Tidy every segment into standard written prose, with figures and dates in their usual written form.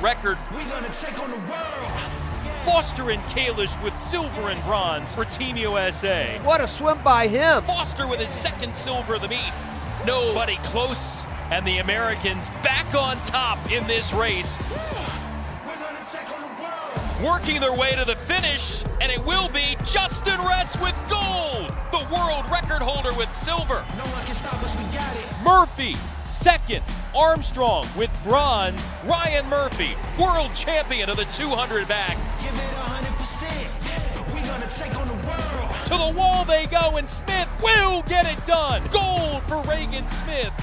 record. We're gonna take on the world. Foster and Kalish with silver and bronze for Team USA. What a swim by him. Foster with his second silver of the meet. Nobody close, and the Americans back on top in this race. We're gonna take on the world. Working their way to the finish, and it will be Justin Ress with gold, the world record holder with silver. No one can stop us, we got it. Murphy, second. Armstrong with bronze. Ryan Murphy, world champion of the 200 back. Give it 100%. We're gonna take on the world. To the wall they go, and Smith will get it done. Gold for Reagan Smith.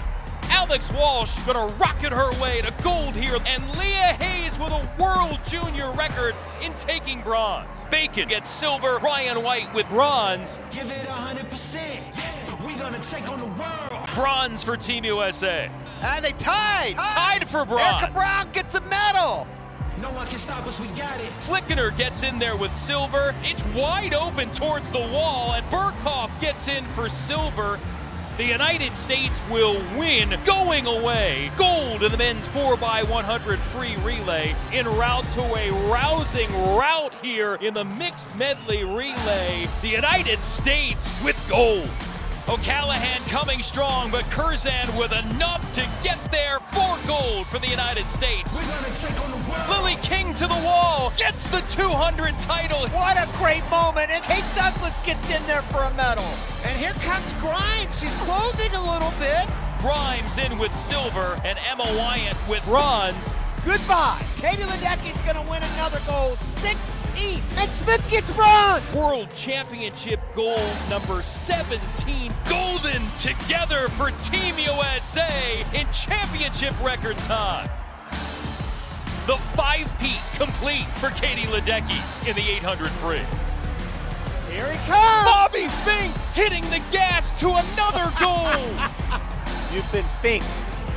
Alex Walsh gonna rocket her way to gold here, and Leah Hayes with a world junior record in taking bronze. Bacon gets silver, Ryan White with bronze. Give it 100%. We're gonna take on the world. Bronze for Team USA. And they tied. Tied for bronze. Erica Brown gets a medal. No one can stop us, we got it. Flickener gets in there with silver. It's wide open towards the wall, and Burkhoff gets in for silver. The United States will win going away. Gold in the men's 4x100 free relay en route to a rousing rout here in the mixed medley relay. The United States with gold. O'Callahan coming strong, but Curzan with enough to get there for gold for the United States. We're gonna take on the world. Lily King to the wall, gets the 200 title. What a great moment. And Kate Douglas gets in there for a medal. And here comes Grimes. She's closing a little bit. Grimes in with silver, and Emma Wyatt with bronze. Goodbye. Katie Ledecky's going to win another gold. 16. And Smith gets bronze. World Championship gold number 17. Golden together for Team USA in championship record time. The 5-peat complete for Katie Ledecky in the 800 free. Here he comes. Bobby Fink hitting the gas to another goal. You've been finked.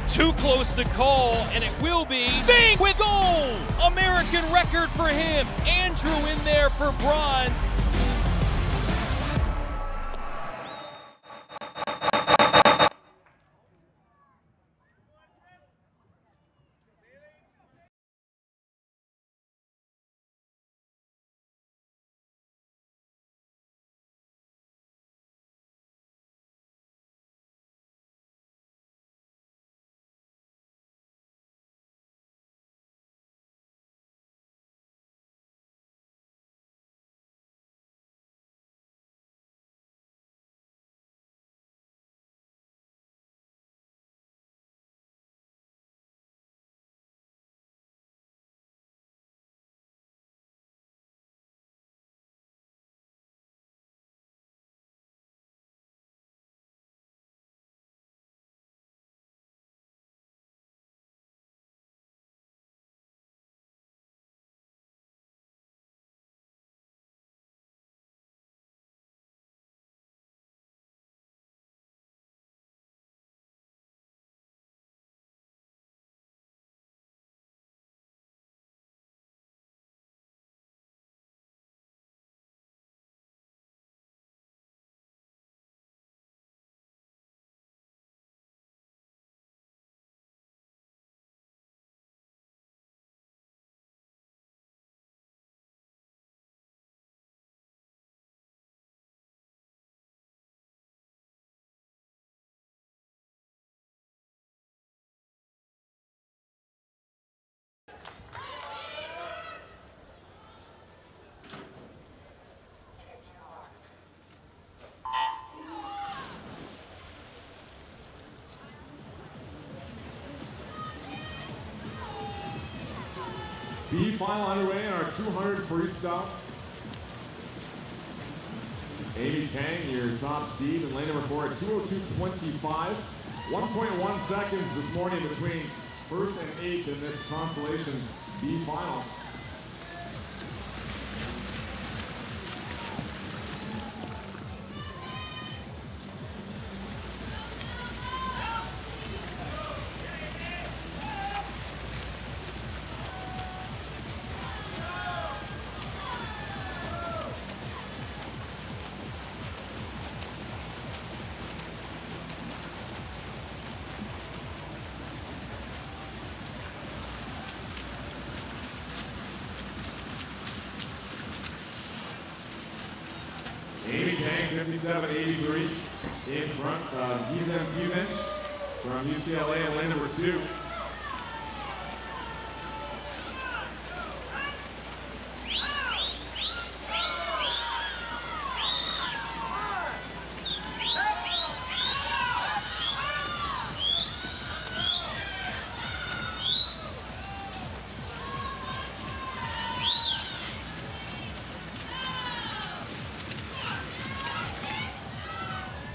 Too close to call, and it will be Fink with gold. American record for him. Andrew in there for bronze. B final underway in our 200 freestyle. Amy Kang, your top seed in lane number 4 at 2:02.25. 1.1 seconds this morning between first and eighth in this consolation B final. 57-83 in front of Viejo from UCLA in lane number 2.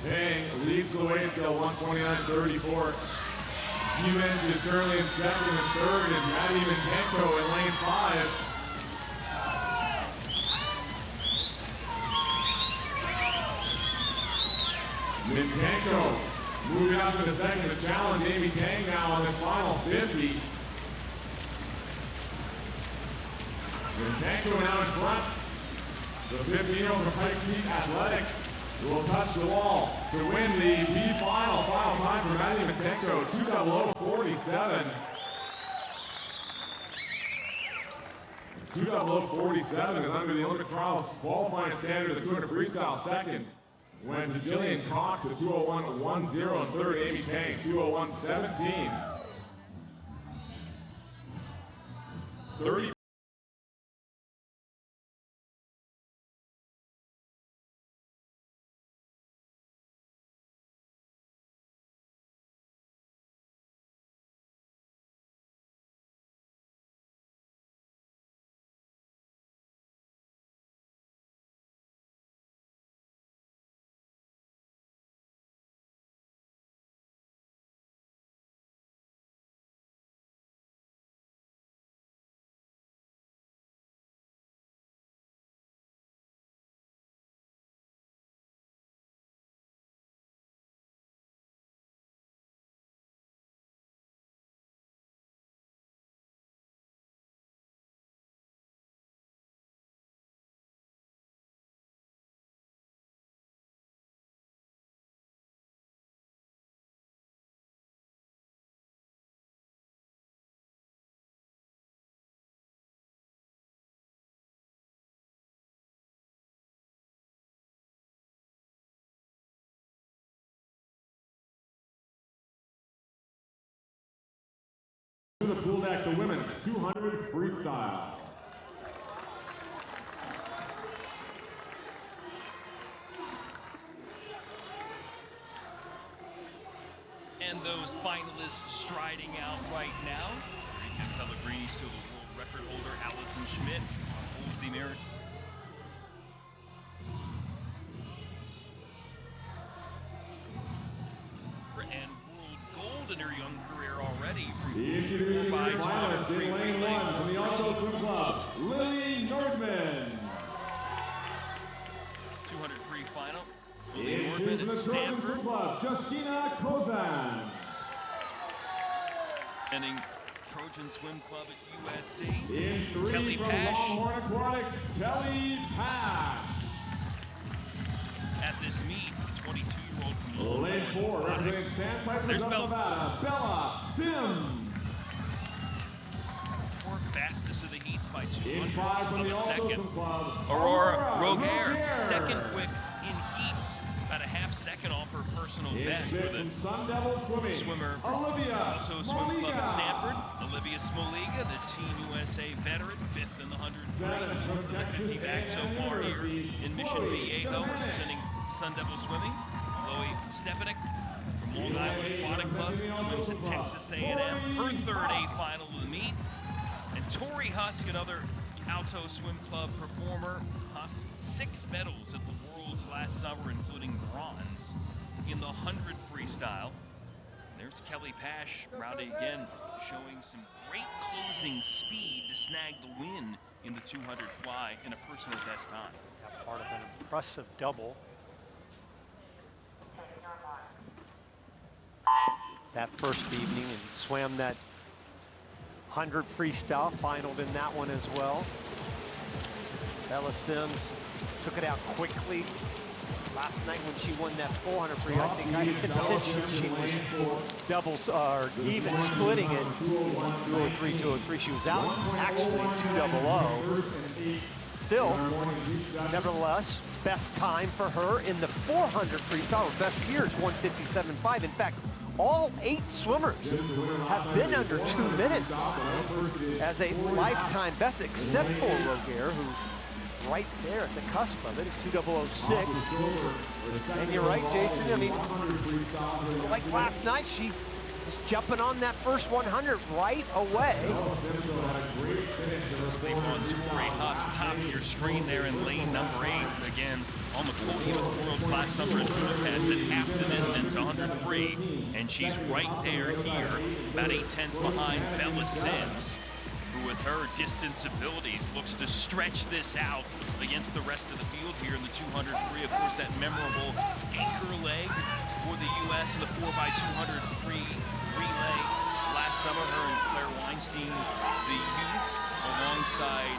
Tang leads the way, still 129-34. Humans is currently in second, and third is Maddie Mintenko in lane 5. Mintenko moving up to the second to challenge Amy Tang now on this final 50. Mintenko now in front. The 15-year-old from Pikes Peak Athletics will touch the wall to win the B final. Final time for Maddie Mintenko, 2:00:47. 2:00:47 is under the Olympic trials qualifying standard of 200 freestyle. Second went to Jillian Cox at 2:01:10, and third Amy Tang, 2:01:17. 30. To the pool deck, the women's 200 freestyle. And those finalists striding out right now. Enrique Pellegrini, still the world record holder. Allison Schmidt holds the American. And world gold in her young career already from Introducing the finalist in lane 1 from the Alto Swim Club, Lily Nordman. 200 free final. Introducing the Trojan Swim Club, Justina Kozan. Ending Trojan Swim Club at USC. In 3 Kelly from Pash. Longhorn Aquatics, Kelly Pash. At this meet, 22-year-old from Longhorn Lane 4, representing Aquatics. Sandpiper, There's Nevada, Bella Sims. Fourth fastest of the heats by 2 In 5 hundredths from of the a Alto second. Swim Club, Aurora Roger, Roger. second quick in heats, about a half second off her personal In best 5th with from a Sun Devil Swimming, swimmer from Olivia Alto Swim Club at Smoliga. Stanford. Olivia Smoliga, the Team USA veteran, 5th in the 100 free, 50 back so far here in Mission Viejo, representing Sun Devil Swimming. Chloe Stepanek from Long Island Aquatic Club, swims at Texas A&M. Her third A final of the meet. And Tori Husk, another Alto Swim Club performer. Husk, 6 medals at the Worlds last summer, including bronze in the 100 freestyle. And there's Kelly Pash, rowdy again, showing some great closing speed to snag the win in the 200 fly in a personal best time. Yeah, part of an impressive double. That first evening, and swam that 100 freestyle, finaled in that one as well. Bella Sims took it out quickly. Last night when she won that 400 free, I think I had mentioned she was doubles or even splitting it. 203, 203. She was out actually 200. still, nevertheless, best time for her in the 400 freestyle. Her best here is 1:57.5. In fact, all 8 swimmers have been under 2 minutes as a lifetime best, except for Roger, who's right there at the cusp of it. It's 2:00.06. And you're right, Jason. I mean, like last night, she is jumping on that first 100 right away. Sleep on Tori Huss, top of your screen there in lane number 8. Again, on the podium of the world's last summer in Budapest at half the distance, 100 free. And she's right there here, about 8/10 behind Bella Sims, who with her distance abilities looks to stretch this out against the rest of the field here in the 200 free. Of course, that memorable anchor leg for the U.S. in the 4x200 free relay last summer. Her and Claire Weinstein, the youth, alongside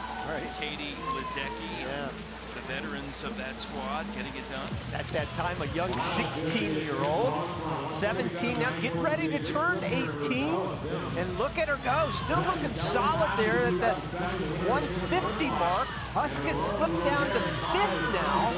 Katie Ledecky, the veterans of that squad, getting it done. At that time, a young 16-year-old, 17 now, getting ready to turn 18. And look at her go, still looking solid there at that 150 mark. Huss gets slipped down to 5th now.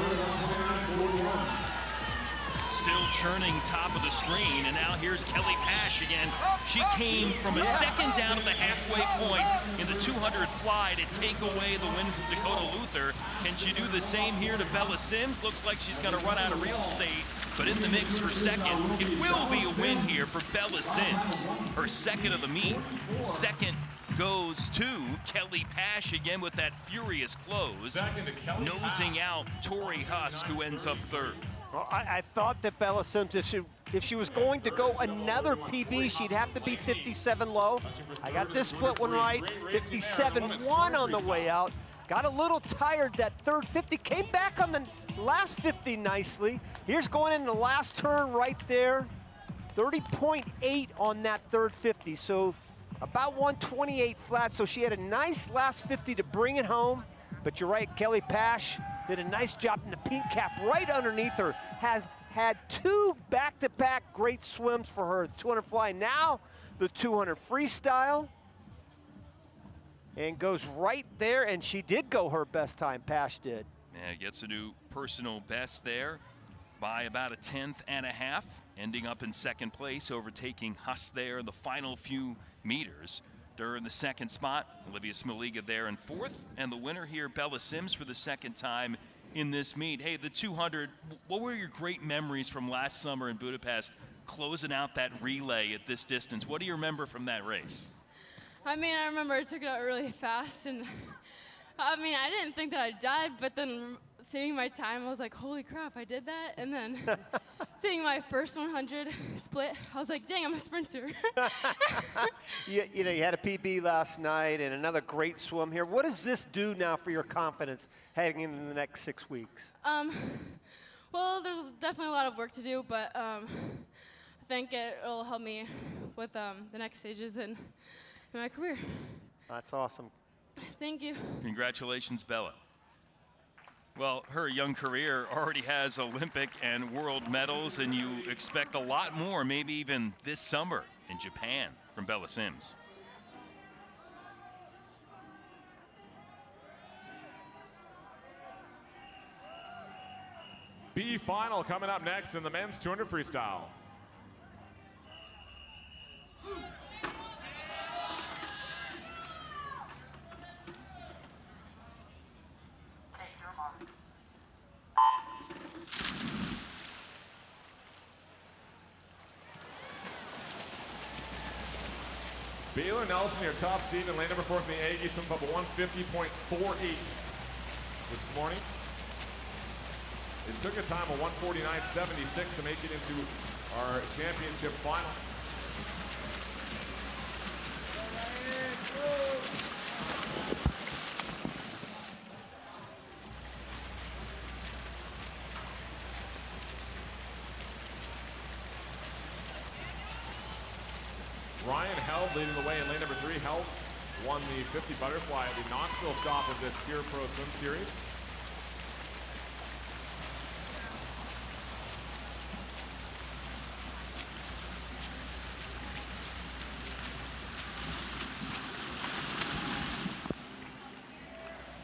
Still churning top of the screen, and now here's Kelly Pash again. She came from a second down at the halfway point in the 200 fly to take away the win from Dakota Luther. Can she do the same here to Bella Sims? Looks like she's going to run out of real estate, but in the mix for second. It will be a win here for Bella Sims, her second of the meet. Second goes to Kelly Pash again with that furious close, nosing out Tori Huss, who ends up 3rd. Well, I thought that Bella Sims, if she was going to go another PB, she'd have to be 57 low. I got this split one right, 57.1 on the way out. Got a little tired that third 50, came back on the last 50 nicely. Here's going in the last turn right there, 30.8 on that third 50. So about 128 flat, so she had a nice last 50 to bring it home. But you're right, Kelly Pash did a nice job in the pink cap right underneath her. Has had 2 back-to-back great swims for her. 200 fly, now the 200 freestyle. And goes right there, and she did go her best time, Pash did. Yeah, gets a new personal best there by about 1/10.5, ending up in second place, overtaking Huss there in the final few meters. During the second spot, Olivia Smoliga there in 4th, and the winner here, Bella Sims, for the second time in this meet. Hey, the 200, what were your great memories from last summer in Budapest, closing out that relay at this distance? What do you remember from that race? I mean, I remember I took it out really fast, and I mean, I didn't think that I died, but then seeing my time, I was like, holy crap, I did that. And then seeing my first 100 split, I was like, dang, I'm a sprinter. you know, you had a PB last night and another great swim here. What does this do now for your confidence heading into the next 6 weeks? Well, there's definitely a lot of work to do, but I think it'll help me with the next stages in my career. That's awesome. Thank you. Congratulations, Bella. Well, her young career already has Olympic and world medals, and you expect a lot more, maybe even this summer in Japan, from Bella Sims. B final coming up next in the men's 200 freestyle. Baylor Nelson, your top seed in lane number 4 from the Aggies, swim up a 150.48 this morning. It took a time of 149.76 to make it into our championship final. Ryan Held leading the way in lane number 3. Held won the 50 butterfly at the Knoxville stop of this TYR Pro Swim Series.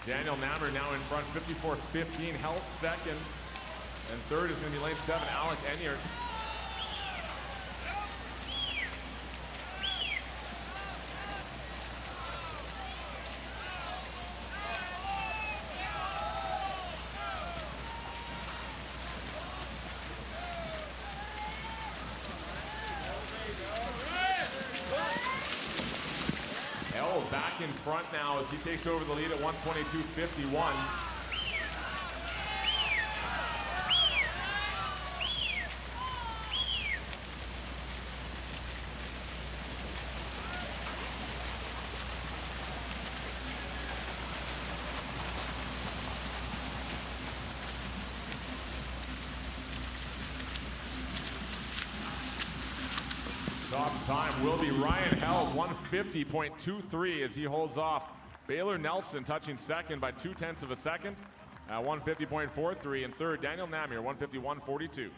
Daniel Nammer now in front, 54-15, held second. And third is going to be lane 7, Alec Enyart. Held back in front now as he takes over the lead at 122.51. Top time will be Ryan Held, 150.23 as he holds off Baylor Nelson, touching second by 0.2 of a second at 150.43, and third Daniel Namir, 151.42.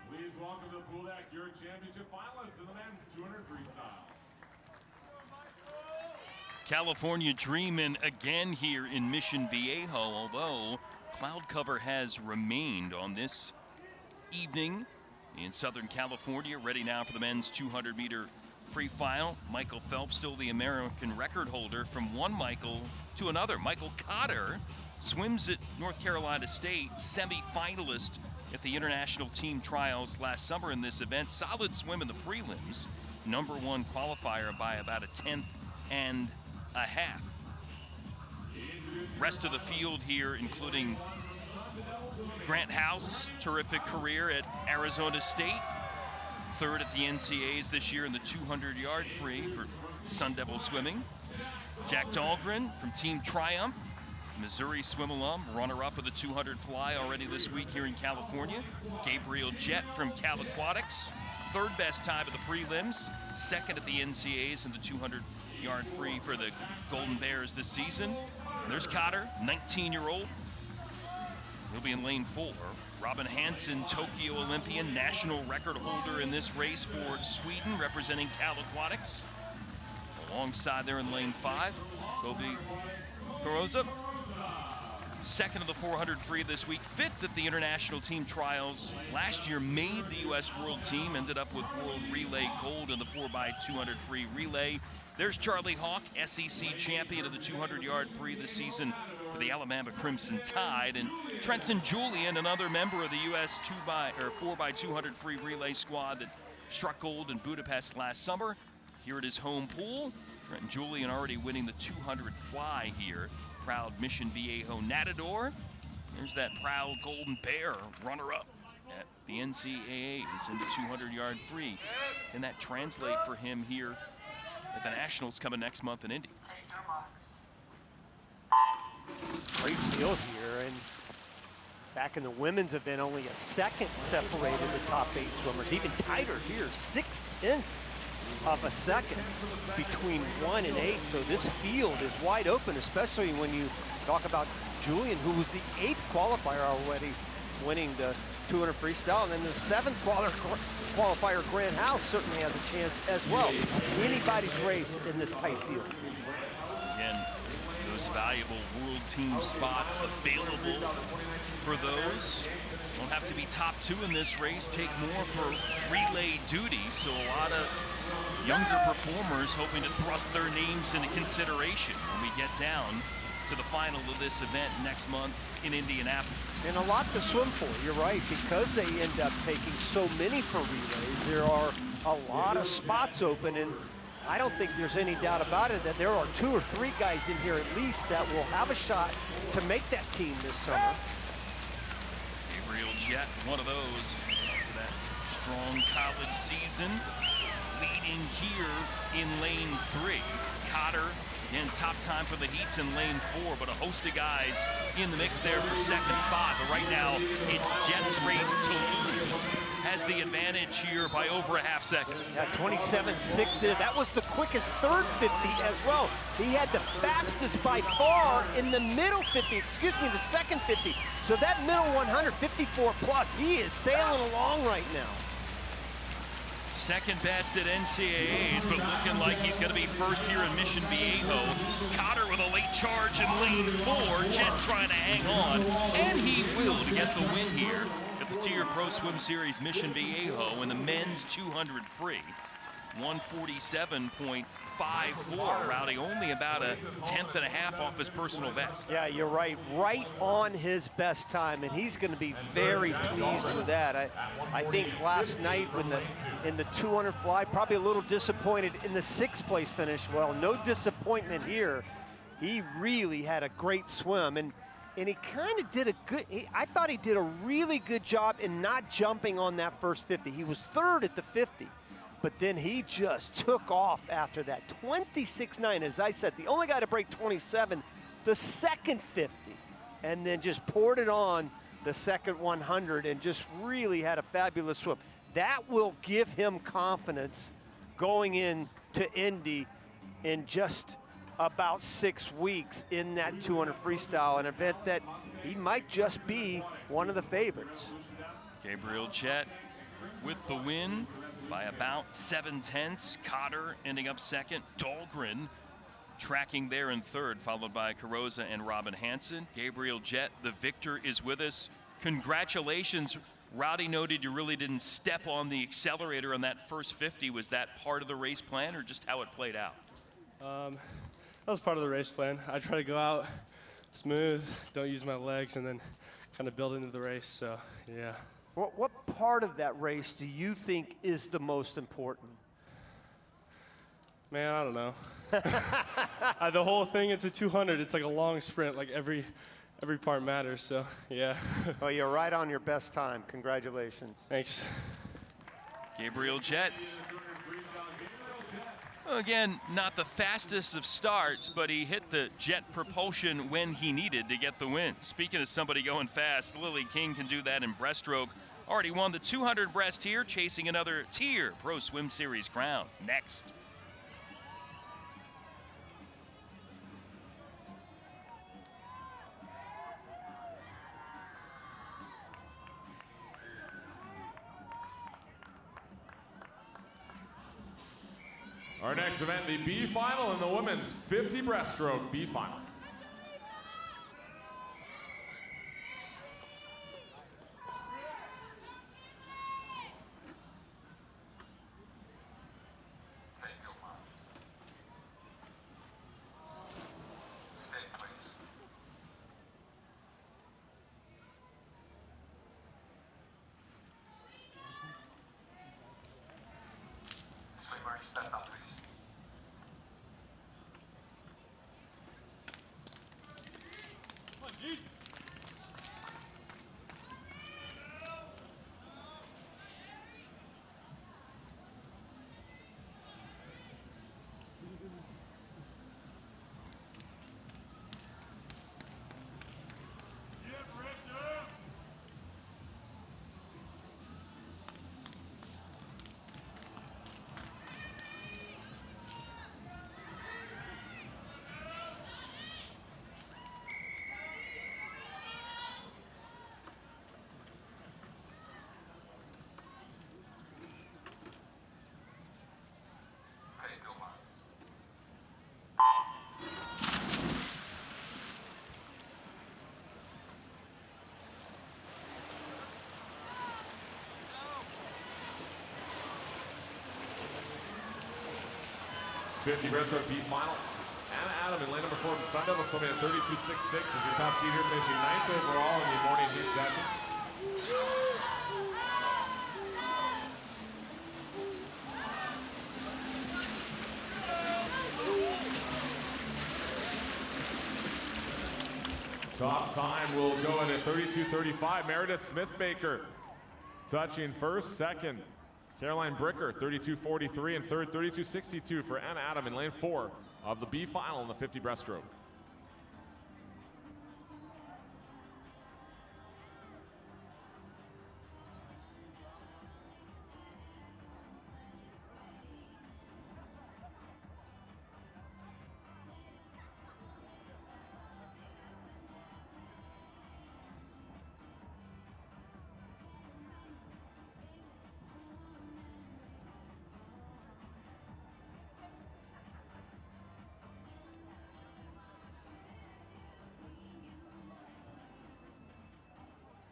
Please welcome to the pool deck your championship finalists in the men's 200 freestyle. California dreaming again here in Mission Viejo, although cloud cover has remained on this evening in Southern California. Ready now for the men's 200-meter freestyle. Michael Phelps, still the American record holder, from one Michael to another. Michael Cotter swims at North Carolina State, semi-finalist at the international team trials last summer in this event. Solid swim in the prelims. #1 qualifier by about 1/10 and a half. Rest of the field here, including Grant House, terrific career at Arizona State. Third at the NCAAs this year in the 200-yard free for Sun Devil Swimming. Jack Dahlgren from Team Triumph, Missouri swim alum, runner-up of the 200 fly already this week here in California. Gabriel Jett from Cal Aquatics, third best time of the prelims, second at the NCAAs in the 200-yard free for the Golden Bears this season. And there's Cotter, 19-year-old. He'll be in lane 4. Robin Hansen, Tokyo Olympian, national record holder in this race for Sweden, representing Cal Aquatics. Alongside there in lane 5, Kobe Karoza. Second of the 400 free this week, 5th at the international team trials. Last year made the U.S. World Team, ended up with World Relay Gold in the 4x200 free relay. There's Charlie Hawk, SEC champion of the 200-yard free this season for the Alabama Crimson Tide. And Trenton Julian, another member of the U.S. 4x200 free relay squad that struck gold in Budapest last summer. Here at his home pool, Trenton Julian already winning the 200 fly here. Proud Mission Viejo Natador. There's that proud Golden Bear runner-up at the NCAAs in the 200-yard free. Can that translate for him here at the Nationals coming next month in Indy? Great field here, and back in the women's event, only a second separated the top 8 swimmers. Even tighter here, 0.6 of a second between 1 and 8. So this field is wide open, especially when you talk about Julian, who was the 8th qualifier already, winning the 200 freestyle, and then the 7th qualifier, Grant House, certainly has a chance as well. Anybody's race in this tight field. Again, those valuable world team spots available for those. Don't have to be top 2 in this race, take more for relay duty, so a lot of younger performers hoping to thrust their names into consideration when we get down to the final of this event next month in Indianapolis. And a lot to swim for, you're right, because they end up taking so many for relays. There are a lot of spots open, and I don't think there's any doubt about it that there are 2 or 3 guys in here at least that will have a shot to make that team this summer. Gabriel Jett, one of those for that strong college season, leading here in lane 3. Cotter, again, top time for the heats in lane 4, but a host of guys in the mix there for second spot. But right now, it's Jett's race to lose. Has the advantage here by over a half second. Yeah, 27.6 there. That was the quickest third 50 as well. He had the fastest by far in the middle 50, excuse me, the second 50. So that middle 100, 54 plus, he is sailing along right now. Second best at NCAAs, but looking like he's going to be first here in Mission Viejo. Cotter with a late charge in lane 4. Jett trying to hang on, and he will to get the win here at the TYR Pro Swim Series Mission Viejo in the men's 200 free. 147.54. Rowdy only about a 1/10.5 off his personal best. Yeah, you're right. Right on his best time, and he's going to be very pleased with that. I think last night in the 200 fly, probably a little disappointed in the 6th place finish. Well, no disappointment here. He really had a great swim, and he kind of did a good, I thought he did a really good job in not jumping on that first 50. He was 3rd at the 50. But then he just took off after that. 26.9, as I said, the only guy to break 27, the second 50, and then just poured it on the second 100 and just really had a fabulous swim. That will give him confidence going into Indy in just about 6 weeks in that 200 freestyle, an event that he might just be one of the favorites. Gabriel Jett with the win by about 7/10. Cotter ending up second. Dahlgren tracking there in 3rd, followed by Carosa and Robin Hansen. Gabriel Jett, the victor, is with us. Congratulations. Rowdy noted you really didn't step on the accelerator on that first 50. Was that part of the race plan or just how it played out? That was part of the race plan. I try to go out smooth, don't use my legs, and then kind of build into the race, so yeah. What part of that race do you think is the most important? Man, I don't know. The whole thing, it's a 200. It's like a long sprint. Like every part matters, so yeah. Well, you're right on your best time. Congratulations. Thanks. Gabriel Jett. Well, again, not the fastest of starts, but he hit the jet propulsion when he needed to get the win. Speaking of somebody going fast, Lily King can do that in breaststroke. Already won the 200 breast here, chasing another TYR Pro Swim Series crown. Next. Our next event, the B final in the women's 50 breaststroke B final. Stand up, please. $50 breaststroke B final. Anna Adam in lane number 4 in Sun Devil swimming at 32.66 is your top seed here, finishing 9th overall in the morning heat session. Top time will go in at 32:35. Meredith Smith-Baker touching first, second Caroline Bricker 32:43, and third 32:62 for Anna Adam in lane 4 of the B final in the 50 breaststroke.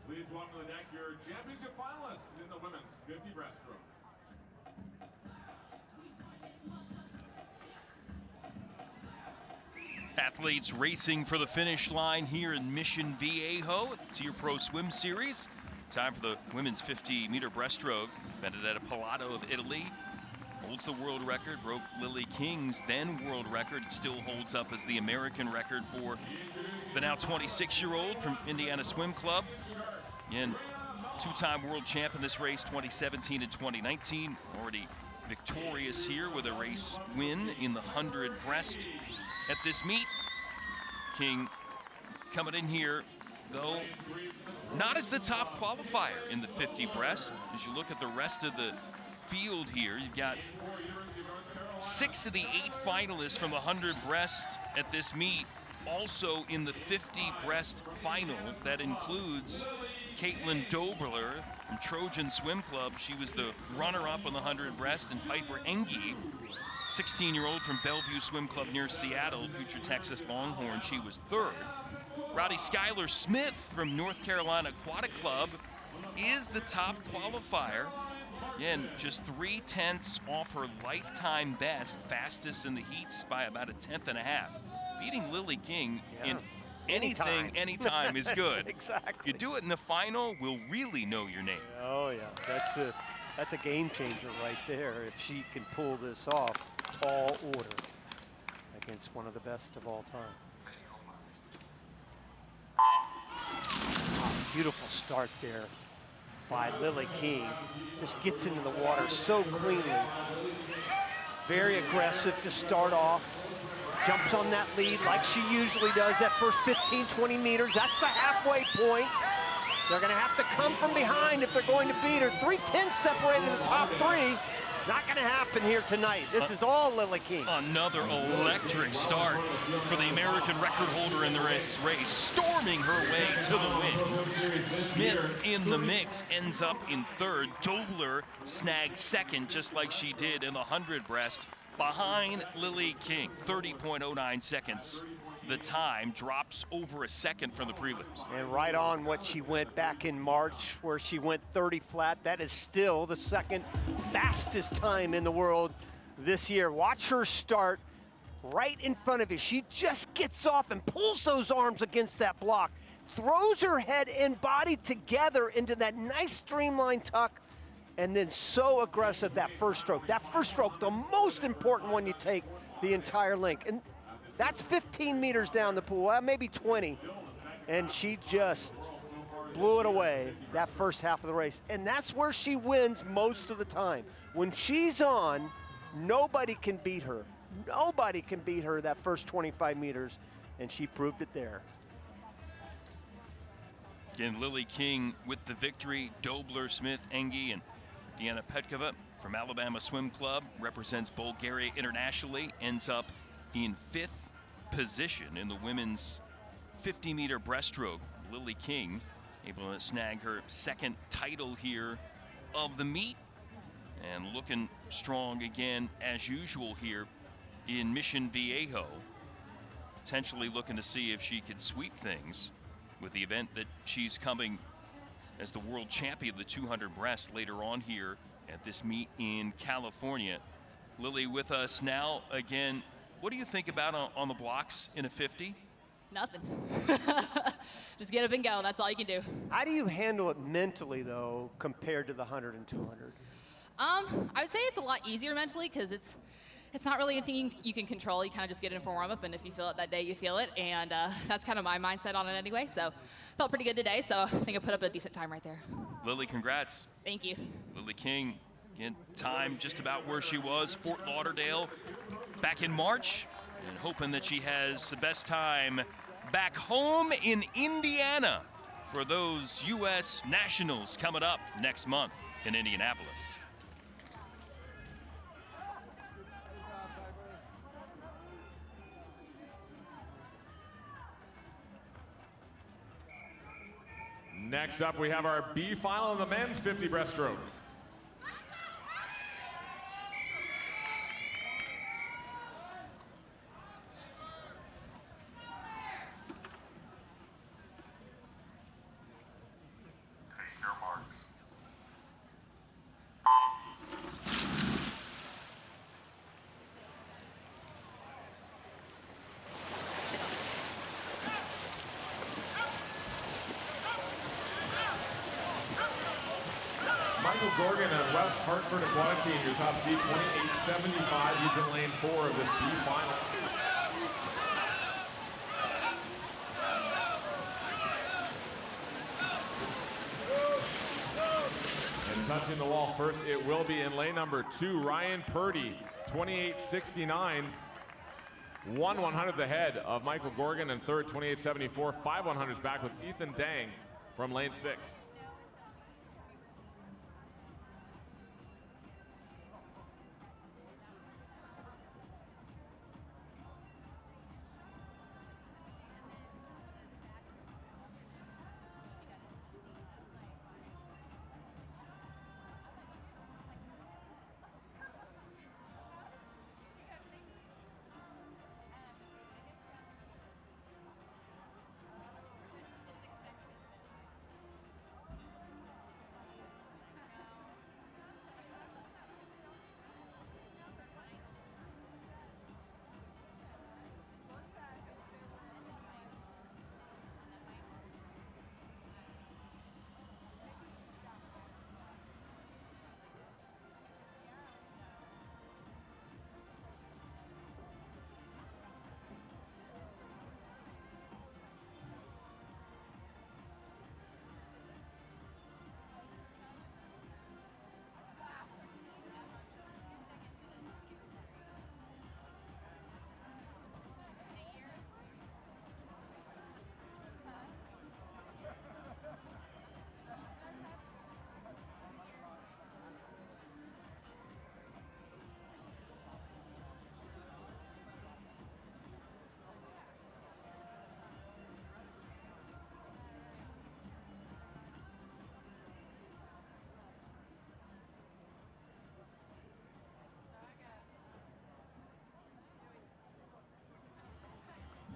Please welcome to the deck your championship finalists in the women's 50 breaststroke. Athletes racing for the finish line here in Mission Viejo at the TYR Pro Swim Series. Time for the women's 50-meter breaststroke. Benedetta Pilato of Italy holds the world record, broke Lily King's then world record. It still holds up as the American record for the now 26-year-old from Indiana Swim Club. Again, two-time world champ in this race, 2017 and 2019. Already victorious here with a race win in the 100 breast at this meet. King coming in here, though, not as the top qualifier in the 50 breast. As you look at the rest of the field here, you've got 6 of the 8 finalists from the 100 breast at this meet also in the 50 breast final. That includes Caitlin Dobler from Trojan Swim Club. She was the runner-up on the 100 breast, and Piper Engie, 16-year-old from Bellevue Swim Club near Seattle, future Texas Longhorn, she was third. Rowdy Skylar Smith from North Carolina Aquatic Club is the top qualifier. Again, just 3/10 off her lifetime best, fastest in the heats by about 1/10 and a half. Beating Lily King in anytime is good. Exactly. You do it in the final, we'll really know your name. Oh yeah, that's a game changer right there. If she can pull this off, tall order against one of the best of all time. Beautiful start there by Lily King. Just gets into the water so cleanly. Very aggressive to start off. Jumps on that lead like she usually does, that first 15, 20 meters. That's the halfway point. They're gonna have to come from behind if they're going to beat her. 3/10 separating the top 3. Not gonna happen here tonight. This is all Lily King. Another electric start for the American record holder in the race, storming her way to the win. Smith in the mix ends up in third. Dobler snagged second, just like she did in the 100 breast, behind Lily King. 30.09 seconds. The time drops over a second from the prelims. And right on what she went back in March, where she went 30 flat. That is still the second fastest time in the world this year. Watch her start right in front of you. She just gets off and pulls those arms against that block, throws her head and body together into that nice streamlined tuck, and then so aggressive that first stroke. That first stroke, the most important one you take the entire length. And that's 15 meters down the pool, maybe 20. And she just blew it away that first half of the race. And that's where she wins most of the time. When she's on, nobody can beat her. Nobody can beat her that first 25 meters, and she proved it there. Again, Lily King with the victory. Dobler, Smith, Engie, and Deanna Petkova from Alabama Swim Club represents Bulgaria internationally, ends up in 5th position in the women's 50-meter breaststroke. Lily King able to snag her second title here of the meet, and looking strong again as usual here in Mission Viejo. Potentially looking to see if she could sweep things with the event that she's coming as the world champion of the 200 breast later on here at this meet in California. Lily with us now again. What do you think about on the blocks in a 50? Nothing. Just get up and go. That's all you can do. How do you handle it mentally, though, compared to the 100 and 200? I would say it's a lot easier mentally because it's it's not really anything you can control. You kind of just get in for warm-up, and if you feel it that day, you feel it. And that's kind of my mindset on it anyway. So felt pretty good today, so I think I put up a decent time right there. Lily, congrats. Thank you. Lily King, again, time just about where she was, Fort Lauderdale, back in March, and hoping that she has the best time back home in Indiana for those U.S. Nationals coming up next month in Indianapolis. Next up, we have our B final in the men's 50 breaststroke. Michael Gorgon of West Hartford Aquatic Team, your top seed, 28.75. He's in lane 4 of this B final. And touching the wall first, it will be in lane number 2, Ryan Purdy, 28.69. 1/100th ahead of Michael Gorgon, and third, 28.74. 5/100ths back with Ethan Dang from lane 6.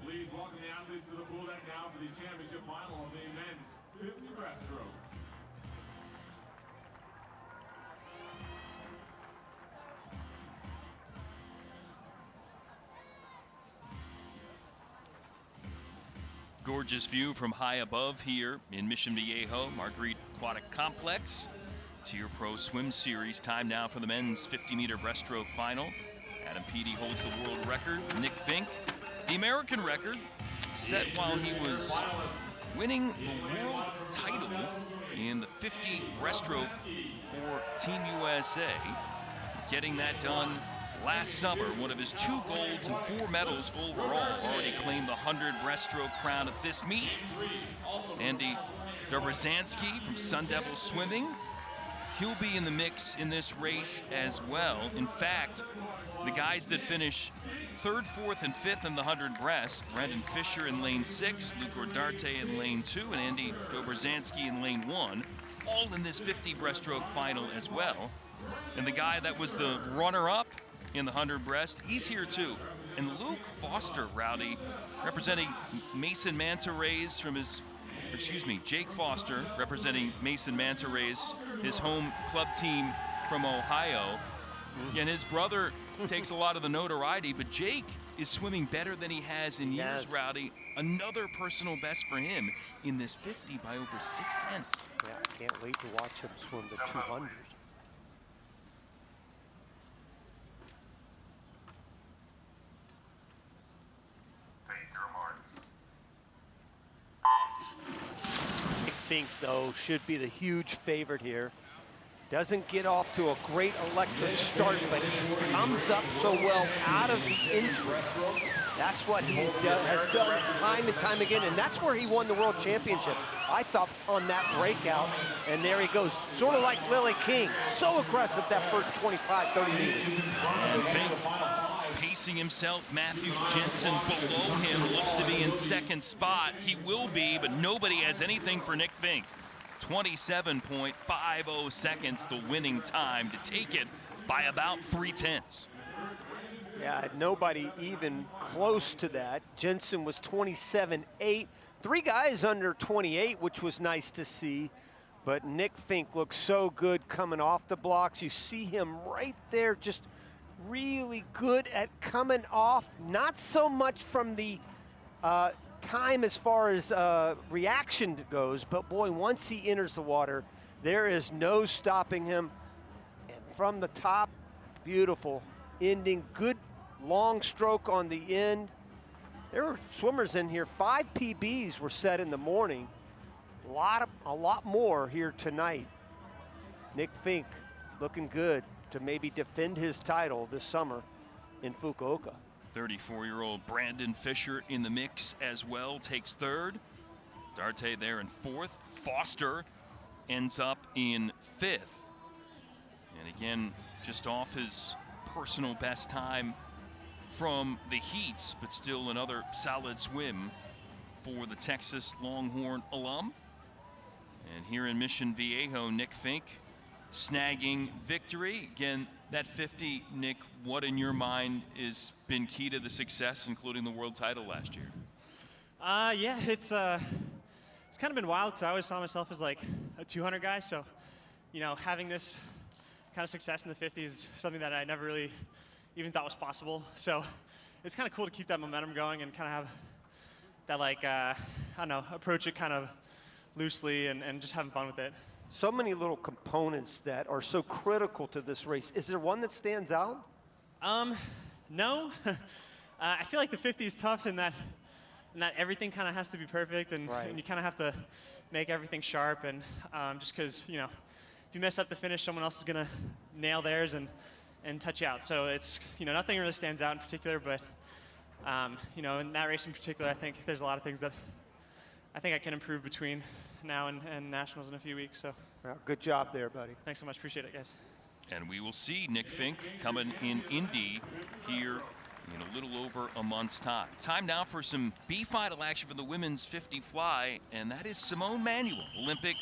Please welcome the athletes to the pool deck now for the championship final of the men's 50 breaststroke. Gorgeous view from high above here in Mission Viejo, Marguerite Aquatic Complex. TYR Pro Swim Series. Time now for the men's 50-meter breaststroke final. Adam Peaty holds the world record. Nick Fink, the American record, set while he was winning the world title in the 50 breaststroke for Team USA. Getting that done last summer, one of his 2 golds and 4 medals overall. Already claimed the 100 breaststroke crown at this meet. Andy Dobrzanski from Sun Devil Swimming. He'll be in the mix in this race as well. In fact, the guys that finish 3rd, 4th, and 5th in the 100 breast, Brendan Fisher in lane 6, Luke Ordarte in lane 2, and Andy Dobrzanski in lane 1, all in this 50 breaststroke final as well. And the guy that was the runner-up in the 100 breast, he's here too. And Luke Foster, Rowdy, representing Mason Manta Rays from his, Jake Foster, representing Mason Manta Rays, his home club team from Ohio. And his brother takes a lot of the notoriety, but Jake is swimming better than he has in years, Rowdy. Another personal best for him in this 50 by over 6/10. Yeah, I can't wait to watch him swim the 200. Fink, though, should be the huge favorite here. Doesn't get off to a great electric start, but he comes up so well out of the injury. That's what he has done time and time again, and that's where he won the world championship. I thought on that breakout, and there he goes, sort of like Lily King. So aggressive that first 25, 30 meters. And Fink pacing himself. Matthew Jensen below him looks to be in second spot. He will be, but nobody has anything for Nick Fink. 27.50 seconds, the winning time to take it by about 3/10. Yeah, nobody even close to that. Jensen was 27.8. 3 guys under 28, which was nice to see. But Nick Fink looks so good coming off the blocks. You see him right there, just really good at coming off. Not so much from the time as far as reaction goes, but boy, once he enters the water, there is no stopping him. And from the top, beautiful ending, good long stroke on the end. There were swimmers in here. 5 PBs were set in the morning. A lot more here tonight. Nick Fink looking good to maybe defend his title this summer in Fukuoka. 34-year-old Brandon Fisher in the mix as well, takes third. Darte there in fourth. Foster ends up in fifth. And again, just off his personal best time from the heats, but still another solid swim for the Texas Longhorn alum. And here in Mission Viejo, Nick Fink snagging victory. Again, that 50, Nick, what in your mind has been key to the success, including the world title last year? Yeah, it's kind of been wild because I always saw myself as like a 200 guy. So, you know, having this kind of success in the 50 is something that I never really even thought was possible. So it's kind of cool to keep that momentum going and kind of have that, like, I don't know, approach it kind of loosely and just having fun with it. So many little components that are so critical to this race. Is there one that stands out? No. I feel like the 50 is tough in that everything kind of has to be perfect, and, right. and you kind of have to make everything sharp. And just because, you know, if you mess up the finish, someone else is going to nail theirs and touch you out. So it's, you know, nothing really stands out in particular, but, you know, in that race in particular, I think there's a lot of things that I think I can improve between now and Nationals in a few weeks. So, Well, good job there, buddy. thanks so much. Appreciate it, guys. And we will see Nick Fink coming in Indy here in a little over a month's time. Time now for some B final action for the women's 50 fly, and that is Simone Manuel, Olympic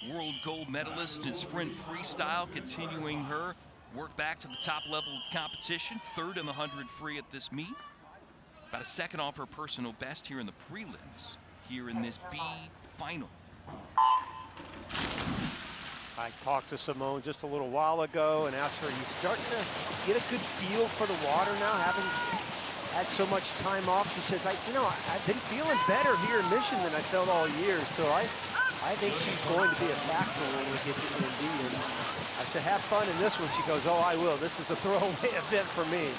world gold medalist in sprint freestyle, continuing her work back to the top level of competition, third in the 100 free at this meet. About a second off her personal best here in the prelims, here in this B final. I talked to Simone just a little while ago and asked her, are you starting to get a good feel for the water now, having had so much time off? She says, I've been feeling better here in Mission than I felt all year. So I think she's going to be a factor when we get to Indy. And I said, have fun in this one. She goes, oh, I will. This is a throwaway event for me.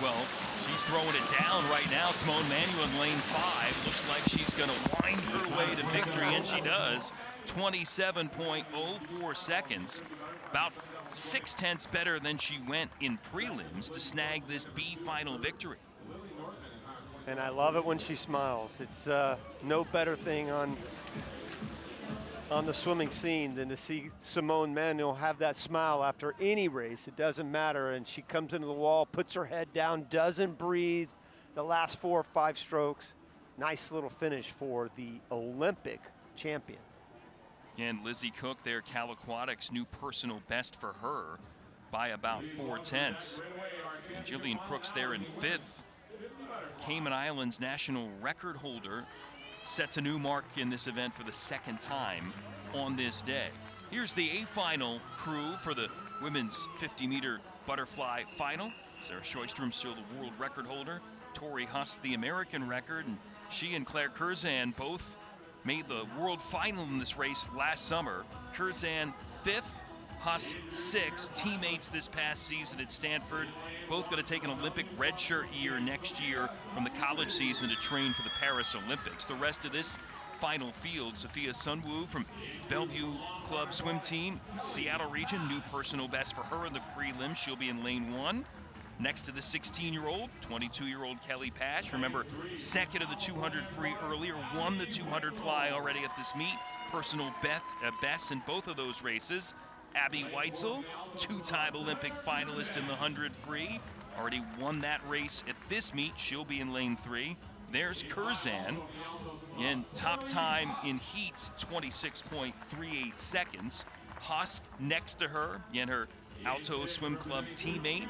Well, she's throwing it down right now. Simone Manuel in lane 5. Looks like she's going to wind her way to victory, and she does. 27.04 seconds. About 0.6 better than she went in prelims to snag this B final victory. And I love it when she smiles. It's no better thing on the swimming scene than to see Simone Manuel have that smile after any race. It doesn't matter. And she comes into the wall, puts her head down, doesn't breathe the last 4 or 5 strokes. Nice little finish for the Olympic champion. Again, Lizzie Cook there, Cal Aquatics, new personal best for her by about 0.4. And Jillian Crooks there in 5th. Cayman Islands national record holder sets a new mark in this event for the 2nd time on this day. Here's the A final crew for the women's 50-meter butterfly final. Sarah Schoistrom still the world record holder. Tori Huss the American record, and she and Claire Curzan both made the world final in this race last summer. Curzan 5th, Huss 6th, teammates this past season at Stanford. Both going to take an Olympic redshirt year next year from the college season to train for the Paris Olympics. The rest of this final field. Sophia Sunwoo from Bellevue Club Swim Team, Seattle region, new personal best for her in the prelims. She'll be in lane 1. Next to the 16-year-old, 22-year-old Kelly Pash. Remember, second of the 200 free earlier, won the 200 fly already at this meet. Personal best in both of those races. Abby Weitzel, 2-time Olympic finalist in the 100 free. Already won that race at this meet. She'll be in lane 3. There's Curzan. In top time in heats, 26.38 seconds. Husk next to her, again, her Alto Swim Club teammate.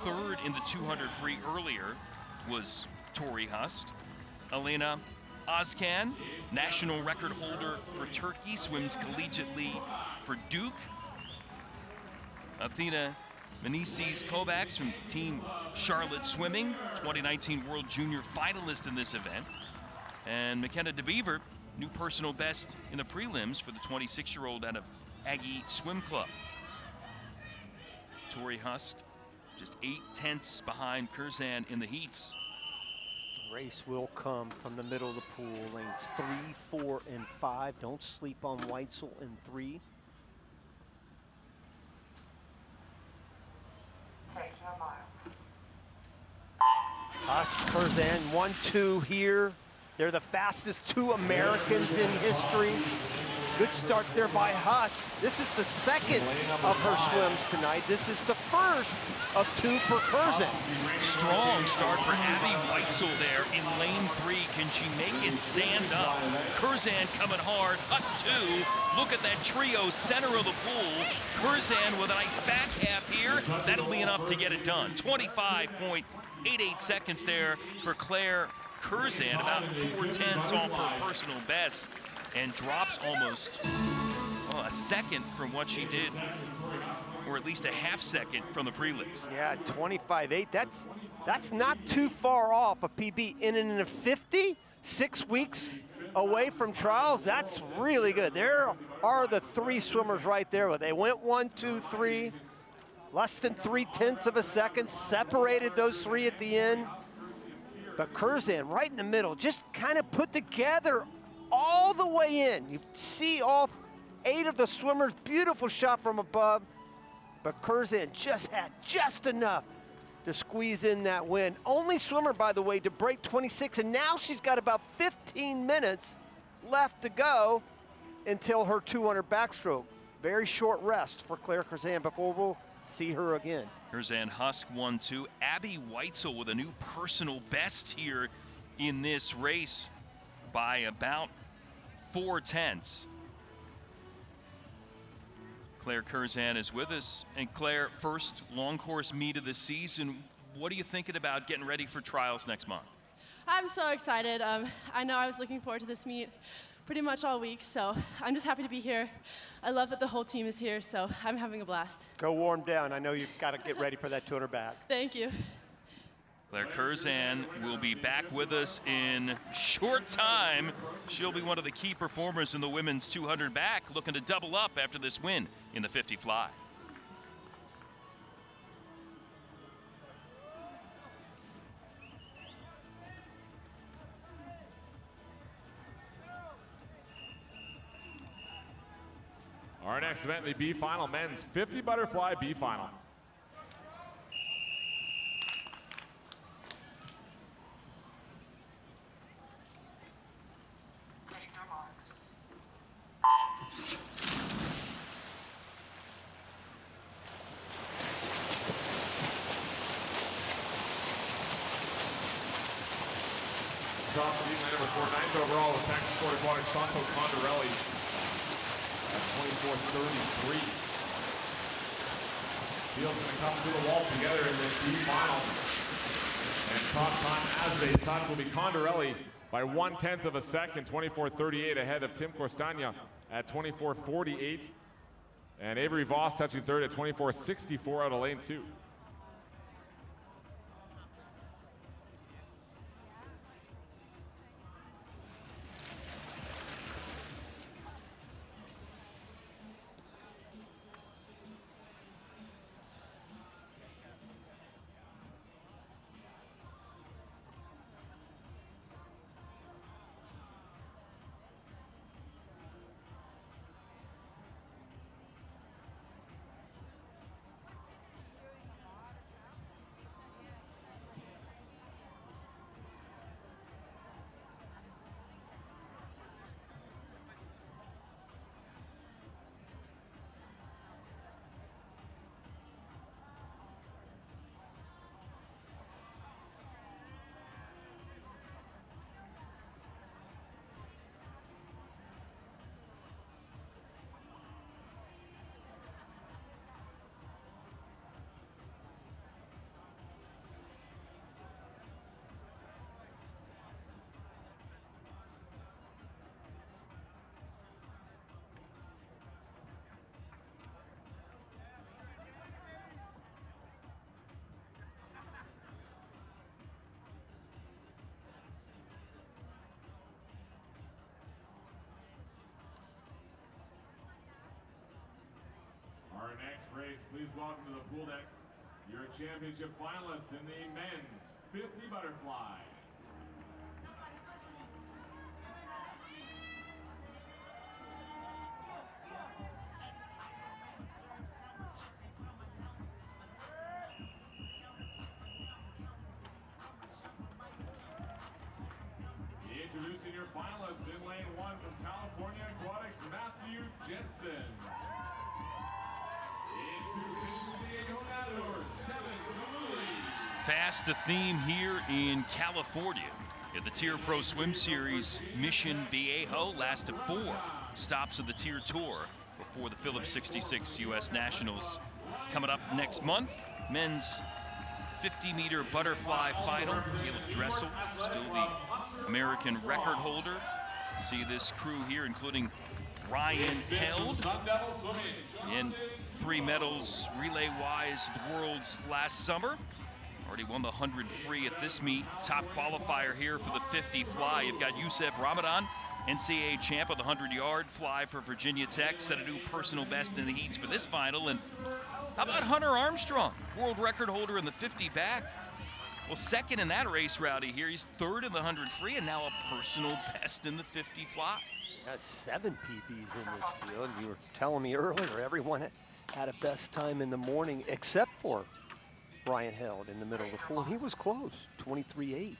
Third in the 200 free earlier was Tori Husk. Elena Ozcan, national record holder for Turkey, swims collegiately for Duke. Athena Meneses Kovacs from Team Charlotte Swimming, 2019 World Junior finalist in this event. And McKenna DeBeaver, new personal best in the prelims for the 26-year-old out of Aggie Swim Club. Tori Husk, just 8/10 behind Curzan in the heats. Race will come from the middle of the pool, lanes 3, 4, and 5. Don't sleep on Weitzel in 3. Take your marks. Husk, Curzan, 1-2 here. They're the fastest 2 Americans in history. Good start there by Husk. This is the second of her swims tonight. This is the first of 2 for Curzan. Strong start for Abby Weitzel there in lane 3. Can she make it stand up? Curzan coming hard, Husk too. Look at that trio, center of the pool. Curzan with a nice back half here. That'll be enough to get it done. 25.88 seconds there for Claire Curzan, about 4/10 off her personal best, and drops almost a second from what she did, or at least a half second from the prelims. Yeah, 25.8. That's not too far off a PB in and in a 50, 6 weeks away from trials. That's really good. There are the 3 swimmers right there. They went 1, 2, 3, less than 3/10 of a second, separated those 3 at the end. But Curzan right in the middle, just kind of put together all the way in. You see all 8 of the swimmers, beautiful shot from above. But Curzan just had just enough to squeeze in that win. Only swimmer, by the way, to break 26, and now she's got about 15 minutes left to go until her 200 backstroke. Very short rest for Claire Curzan before we'll see her again. Curzan Husk 1-2. Abby Weitzel with a new personal best here in this race by about 4/10. Claire Curzan is with us. And Claire, first long course meet of the season. What are you thinking about getting ready for trials next month? I'm so excited. I know I was looking forward to this meet pretty much all week, so I'm just happy to be here. I love that the whole team is here, so I'm having a blast. Go warm down. I know you've got to get ready for that 200 back. Thank you. Claire Curzan will be back with us in short time. She'll be one of the key performers in the women's 200 back, looking to double up after this win in the 50 fly. Our next event in the B final, men's 50 butterfly B final. Take your marks. Top seed number 4, 9th overall with Texas Sport Aquatic Santo Condarelli at 24:33. Field's going to come through the wall together in this B final. And top time as they touch will be Condarelli by 1/10 of a second, 24:38 ahead of Tim Costagna at 24:48. And Avery Voss touching third at 24:64 out of lane 2. our next race, please welcome to the pool deck your championship finalists in the men's 50 butterfly. Introducing your finalists in lane 1 from California Aquatics, Matthew Jensen. Introducing Viejo, 7 Medley. Fast a theme here in California. At the TYR Pro Swim Series, Mission Viejo, last of 4 stops of the TYR Tour before the Phillips 66 U.S. Nationals. Coming up next month, men's 50-meter butterfly final. Caleb Dressel, still the American record holder. See this crew here, including Ryan Held, in 3 medals relay-wise at the Worlds last summer. Already won the 100 free at this meet. Top qualifier here for the 50 fly. You've got Youssef Ramadan, NCAA champ of the 100-yard fly for Virginia Tech, set a new personal best in the heats for this final. And how about Hunter Armstrong, world record holder in the 50 back? Well, second in that race, Rowdy, here. He's 3rd in the 100 free and now a personal best in the 50 fly. Got 7 PBs in this field. You were telling me earlier, everyone had a best time in the morning except for Ryan Held in the middle of the pool. He was close, 23.8.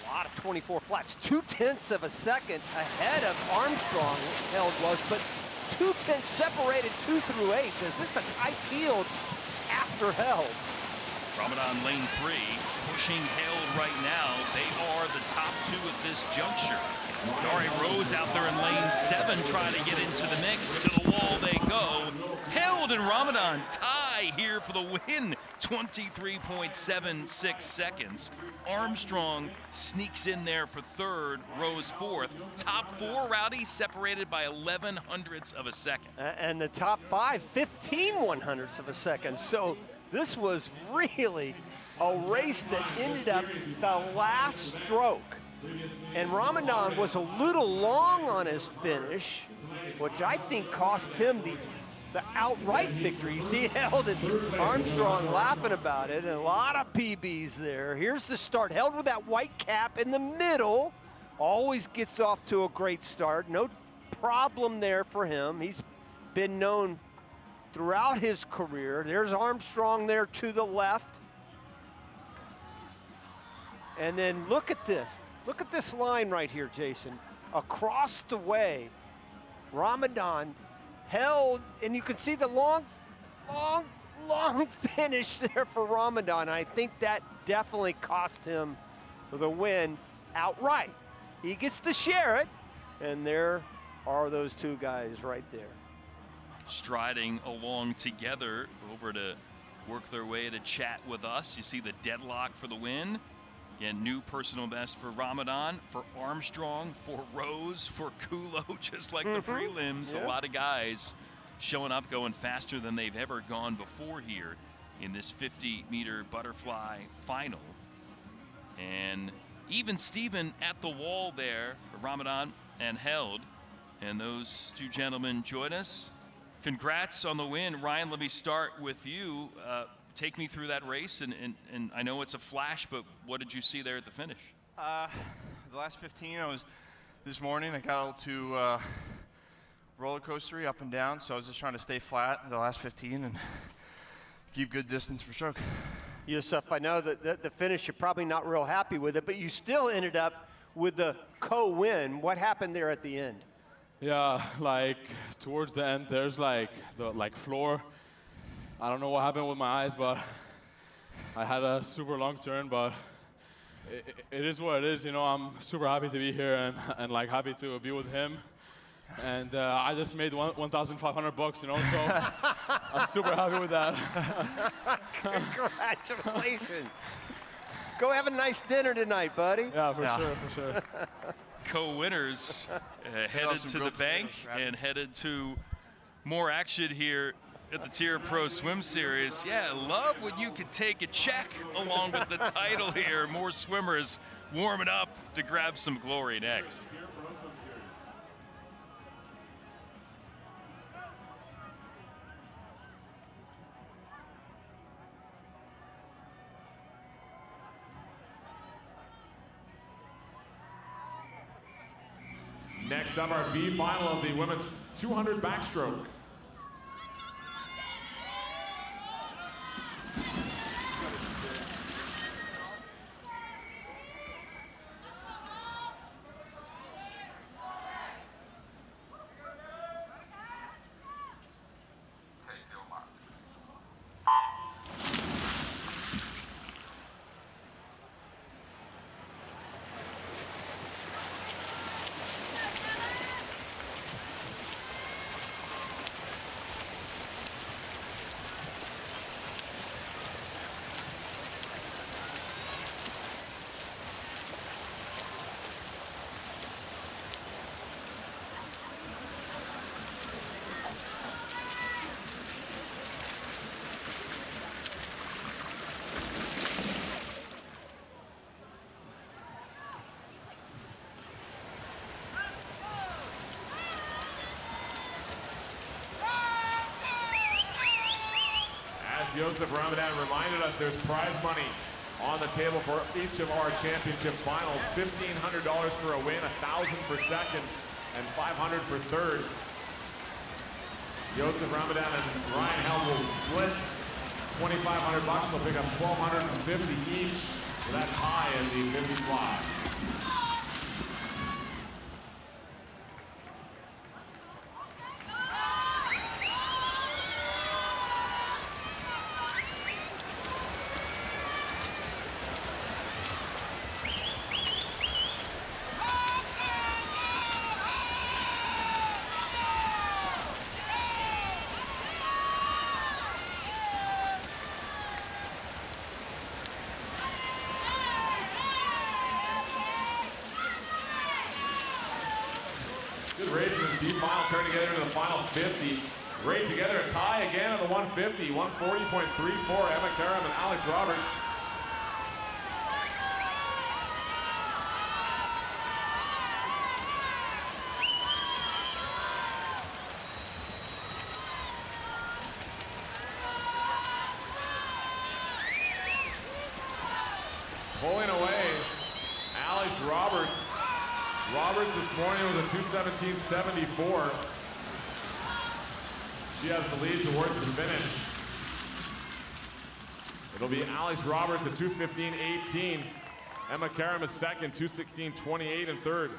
A lot of 24 flats, 0.2 of a second ahead of Armstrong, Held was, but 0.2 separated 2 through 8. Is this a tight field after Held? Ramadan lane 3, pushing Held right now. They are the top 2 at this juncture. Dari Rose out there in lane 7 trying to get into the mix. To the wall they go. Held and Ramadan tie here for the win. 23.76 seconds. Armstrong sneaks in there for 3rd, Rose 4th. Top 4, Rowdy, separated by 11 hundredths of a second. And the top 5, 15 100ths of a second. So this was really a race that ended up the last stroke. And Ramadan was a little long on his finish, which I think cost him the outright victory. You see Held and Armstrong laughing about it, and a lot of PBs there. Here's the start. Held with that white cap in the middle. Always gets off to a great start. No problem there for him. He's been known throughout his career. There's Armstrong there to the left. And then look at this. Look at this line right here, Jason. Across the way, Ramadan Held, and you can see the long finish there for Ramadan. I think that definitely cost him the win outright. He gets to share it, and there are those 2 guys right there. Striding along together over to work their way to chat with us. You see the deadlock for the win. Again, new personal best for Ramadan, for Armstrong, for Rose, for Kulo, just like the prelims. Yeah. A lot of guys showing up, going faster than they've ever gone before here in this 50-meter butterfly final. And even Steven at the wall there, Ramadan and Held. And those 2 gentlemen join us. Congrats on the win. Ryan, let me start with you. Take me through that race, and I know it's a flash, but what did you see there at the finish? The last 15, this morning, I got a little too roller coastery up and down, so I was just trying to stay flat in the last 15 and keep good distance per stroke. Youssef, I know that the finish, you're probably not real happy with it, but you still ended up with the co-win. What happened there at the end? Yeah, like towards the end, there's like the floor. I don't know what happened with my eyes, but I had a super long turn, but it is what it is. You know, I'm super happy to be here and like happy to be with him. And I just made $1,500, you know, so I'm super happy with that. Congratulations. Go have a nice dinner tonight, buddy. Yeah, for sure. Co-winners headed to the bank and headed to more action here at the TYR Pro Swim Series. Yeah, love when you could take a check along with the title here. More swimmers warming up to grab some glory next. Next up, our B final of the women's 200 backstroke. Joseph Ramadan reminded us there's prize money on the table for each of our championship finals. $1,500 for a win, $1,000 for second, and $500 for third. Joseph Ramadan and Ryan Held will split $2,500. They'll pick up $1,250 each for that tie in the 50 fly. Good race in this B final, turn together into the final 50. Right together, a tie again on the 150, 140.34, Emma Karam and Alex Roberts. Pulling away, Alex Roberts. Roberts this morning was a 2:17.74. She has the lead towards the finish. It'll be Alex Roberts at 2:15.18. Emma Karam is second, 2:16.28 and third.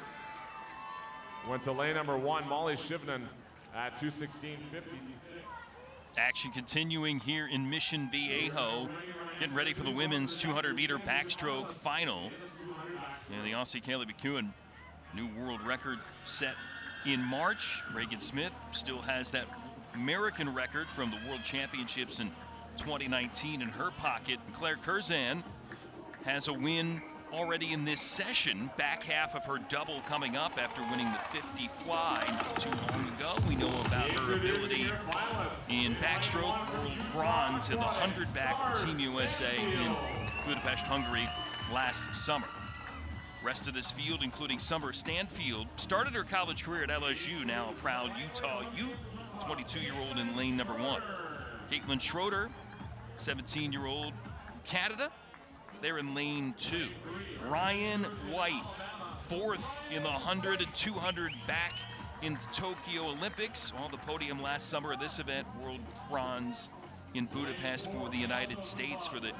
Went to lane number 1, Molly Shivnan at 2:16.56. Action continuing here in Mission Viejo. Getting ready for the women's 200-meter backstroke final. And the Aussie Kaylee McEwen, new world record set in March. Reagan Smith still has that American record from the World Championships in 2019 in her pocket. And Claire Curzan has a win already in this session, back half of her double coming up after winning the 50 fly not too long ago. We know about her ability in backstroke, world bronze in the 100 back for Team USA in Budapest, Hungary last summer. Rest of this field, including Summer Stanfield, started her college career at LSU, now a proud Utah Ute, 22-year-old in lane number 1. Caitlin Schroeder, 17-year-old from Canada, they're in lane 2. Ryan White, 4th in the 100 and 200 back in the Tokyo Olympics. On the podium last summer of this event, world bronze in Budapest for the United States for the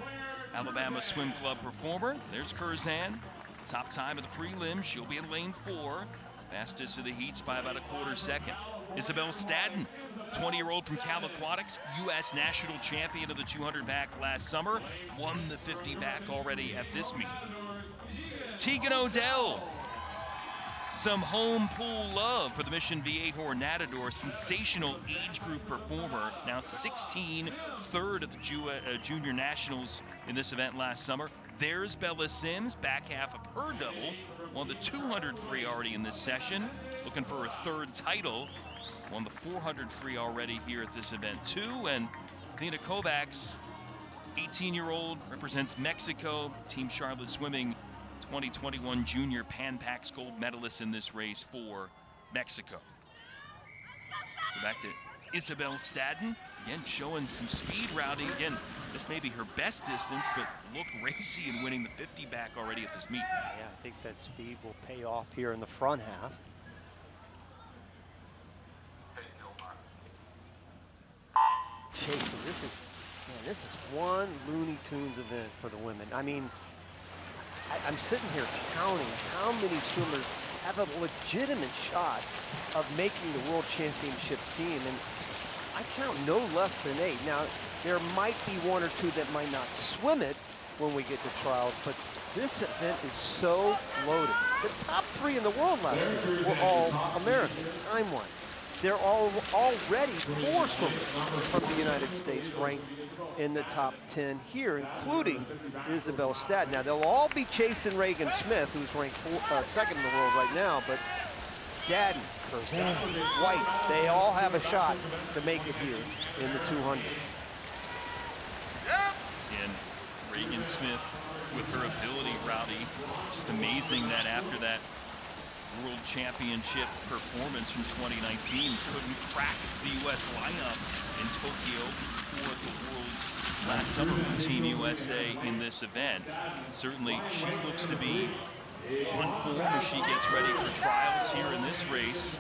Alabama Swim Club performer. There's Curzan, top time of the prelim. She'll be in lane 4, fastest of the heats by about a quarter second. Isabel Stadden, 20-year-old from Cal Aquatics, U.S. national champion of the 200 back last summer, won the 50 back already at this meet. Tegan Odell, some home pool love for the Mission Viejo Nadador, sensational age group performer, now 16, third at the Junior Nationals in this event last summer. There's Bella Sims, back half of her double, won the 200 free already in this session, looking for her third title. Won the 400 free already here at this event too. And Athena Kovacs, 18-year-old, represents Mexico. Team Charlotte Swimming 2021 Junior Pan Pacs gold medalist in this race for Mexico. Go back to Isabel Stadden, again showing some speed. Rowdy, again, this may be her best distance, but looked racy in winning the 50 back already at this meet. Yeah, I think that speed will pay off here in the front half. Jason, this is one Looney Tunes event for the women. I mean, I'm sitting here counting how many swimmers have a legitimate shot of making the World Championship team, and I count no less than 8. Now, there might be 1 or 2 that might not swim it when we get to trials, but this event is so loaded. The top 3 in the world last year were all Americans, time-wise. There are already 4 swimmers from the United States ranked in the top 10 here, including Isabel Stad. Now, they'll all be chasing Reagan Smith, who's ranked 2nd in the world right now, but Stadden, Curzan, White, they all have a shot to make it here in the 200. And Reagan Smith with her ability, Rowdy, just amazing that after that World Championship performance from 2019, couldn't crack the U.S. lineup in Tokyo for the Worlds last summer from Team USA in this event. Certainly, she looks to be on form as she gets ready for trials here in this race.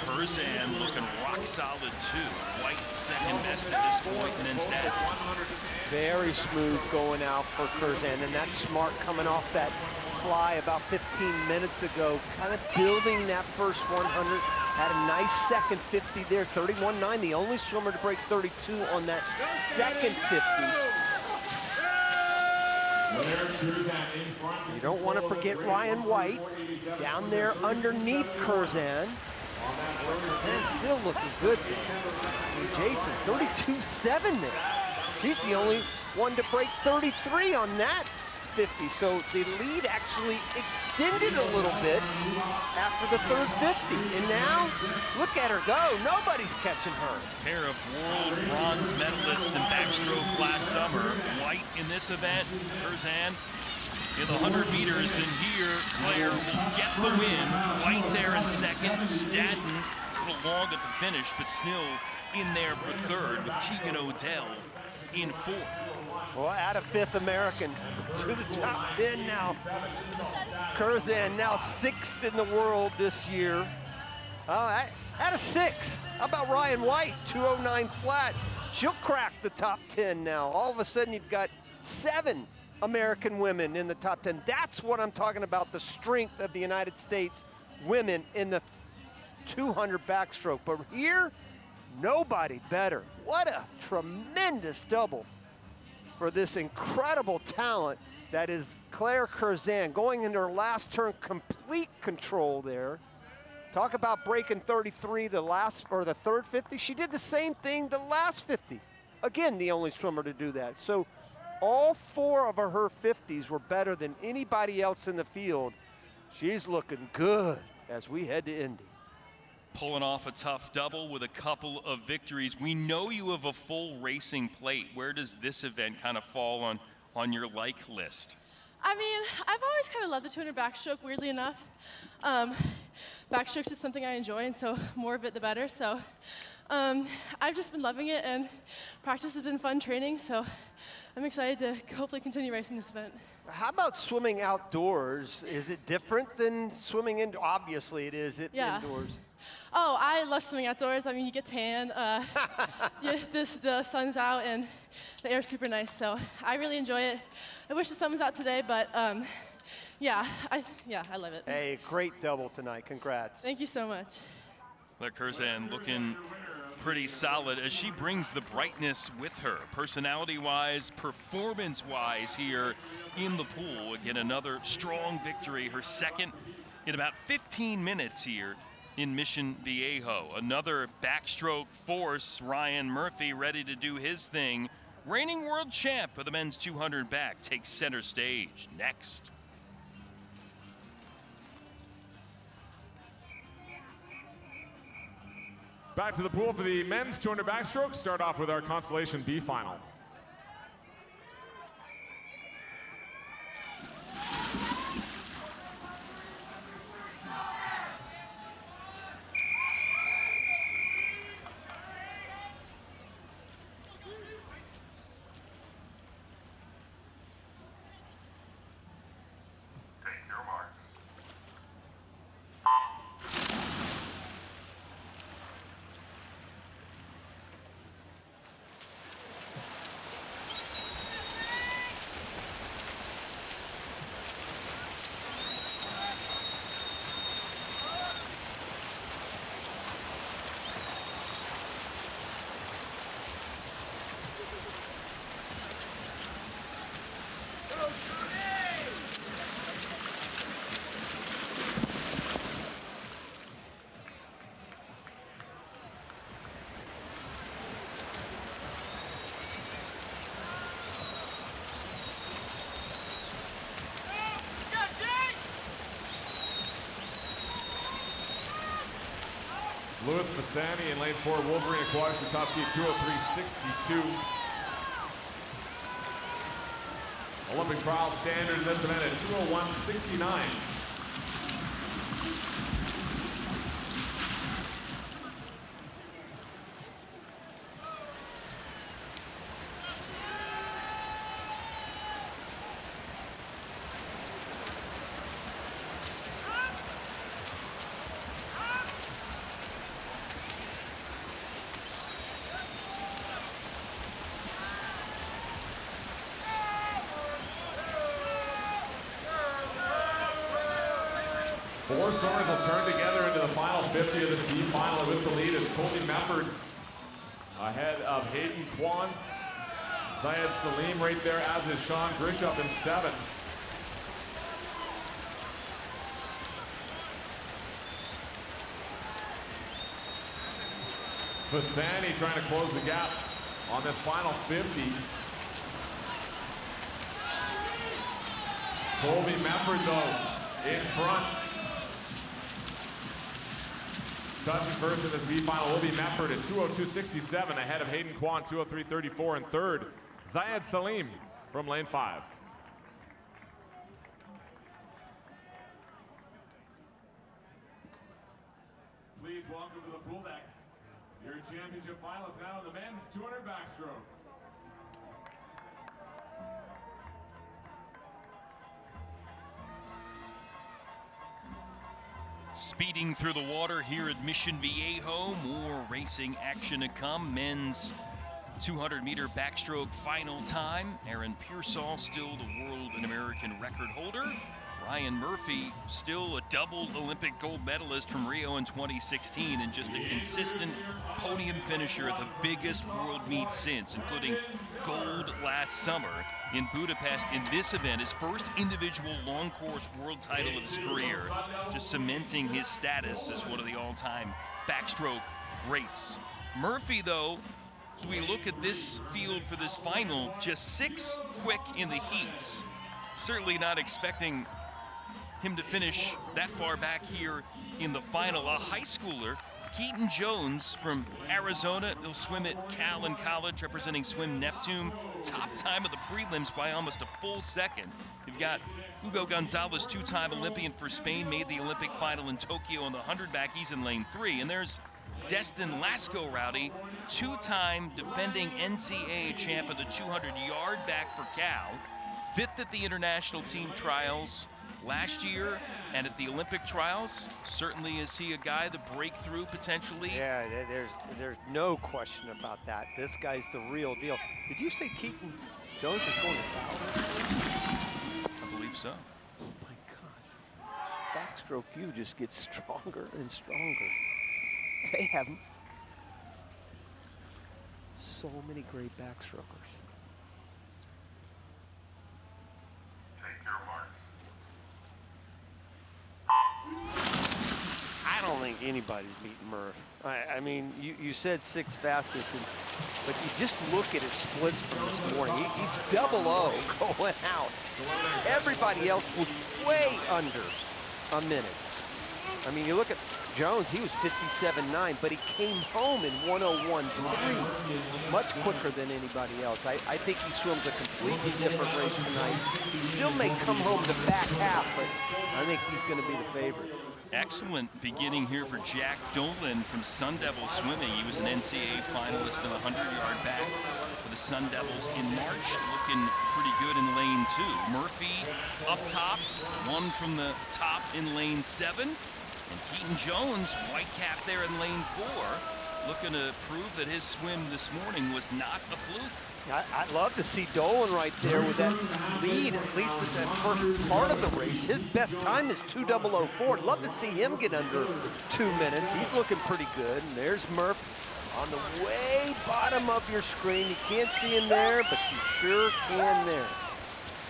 Curzan looking rock solid too. White second best at this point, and then Stad. Very smooth going out for Curzan, and that's smart coming off that fly about 15 minutes ago, kind of building that first 100. Had a nice second 50 there, 31.9, the only swimmer to break 32 on that second 50. You don't want to forget Ryan White down there underneath Curzan. And still looking good there. I mean, Jason, 32.7 there. She's the only one to break 33 on that 50. So the lead actually extended a little bit after the third 50. And now, look at her go. Nobody's catching her. Pair of world bronze medalists in backstroke last summer. White in this event, Curzan in the 100 meters, and here Claire will get the win. White there in second. Stadden a little long at the finish, but still in there for third with Tegan Odell in fourth. Well, add a 5th American to the top 10 now. Curzan now 6th in the world this year. Add a 6th. How about Ryan White, 209 flat? She'll crack the top 10 now. All of a sudden, you've got 7 American women in the top 10. That's what I'm talking about, the strength of the United States women in the 200 backstroke. But here, nobody better. What a tremendous double for this incredible talent that is Claire Curzan, going into her last turn, complete control there. Talk about breaking 33 the third 50. She did the same thing the last 50. Again, the only swimmer to do that. So all 4 of her 50s were better than anybody else in the field. She's looking good as we head to Indy. Pulling off a tough double with a couple of victories. We know you have a full racing plate. Where does this event kind of fall on your like list? I mean, I've always kind of loved the 200 backstroke, weirdly enough. Backstrokes is something I enjoy, and so more of it the better. So I've just been loving it, and practice has been fun training, so I'm excited to hopefully continue racing this event. How about swimming outdoors? Is it different than swimming indoors? Obviously it is indoors. Oh, I love swimming outdoors. I mean, you get tan, the sun's out, and the air's super nice, so I really enjoy it. I wish the sun was out today, but I love it. Hey, great double tonight. Congrats. Thank you so much. Claire Curzan looking pretty solid as she brings the brightness with her, personality-wise, performance-wise here in the pool. Again, another strong victory, her second in about 15 minutes here in Mission Viejo. Another backstroke force, Ryan Murphy ready to do his thing. Reigning world champ of the men's 200 back takes center stage next. Back to the pool for the men's 200 backstroke. Start off with our Constellation B final. Louis Bassani in lane 4. Wolverine Aquatics for top seed 203.62. Olympic trial standard in this event at 201.69. Four swimmers will turn together into the final 50 of this team final. With the lead is Colby Mefford ahead of Hayden Kwan. Zayed Salim right there, as is Sean Grishup in 7. Bassani trying to close the gap on this final 50. Colby Mefford though in front. Touching first in this B final will be Mefford at 202.67 ahead of Hayden Kwan, 203.34 in third. Zayed Salim from lane 5. Please welcome to the pool deck your championship finalists now in the men's 200 backstroke. Speeding through the water here at Mission Viejo. More racing action to come. Men's 200-meter backstroke final time. Aaron Pearsall still the world and American record holder. Ryan Murphy still a double Olympic gold medalist from Rio in 2016 and just a consistent podium finisher at the biggest world meet since, including gold last summer in Budapest in this event, his first individual long course world title of his career, just cementing his status as one of the all-time backstroke greats. Murphy, though, as we look at this field for this final, just 6 quick in the heats. Certainly not expecting him to finish that far back here in the final. A high schooler, Keaton Jones from Arizona. He'll swim at Cal in college, representing Swim Neptune. Top time of the prelims by almost a full second. You've got Hugo Gonzalez, 2-time Olympian for Spain, made the Olympic final in Tokyo on the 100 back. He's in lane 3. And there's Destin Lasco, Rowdy, 2-time defending NCAA champ of the 200-yard back for Cal. 5th at the international team trials last year and at the Olympic trials. Certainly is he a guy to break through potentially? Yeah, there's no question about that. This guy's the real deal. Did you say Keaton Jones is going to foul? I believe so. Oh my gosh. Backstroke U just gets stronger and stronger. They have so many great backstrokers. Take your marks. I don't think anybody's beating Murph. I mean, you said 6th fastest, but you just look at his splits from this morning. He's 0-0 going out. Everybody else was way under a minute. I mean, you look at Jones, he was 57.9, but he came home in 101.3, much quicker than anybody else. I think he swims a completely different race tonight. He still may come home the back half, but I think he's going to be the favorite. Excellent beginning here for Jack Dolan from Sun Devil Swimming. He was an NCAA finalist in the 100-yard back for the Sun Devils in March, looking pretty good in lane 2. Murphy up top, one from the top in lane 7. And Keaton Jones, white cap there in lane 4, looking to prove that his swim this morning was not a fluke. I'd love to see Dolan right there with that lead, at least at that first part of the race. His best time is 2:004. I'd love to see him get under 2 minutes. He's looking pretty good. And there's Murph on the way bottom of your screen. You can't see him there, but you sure can there.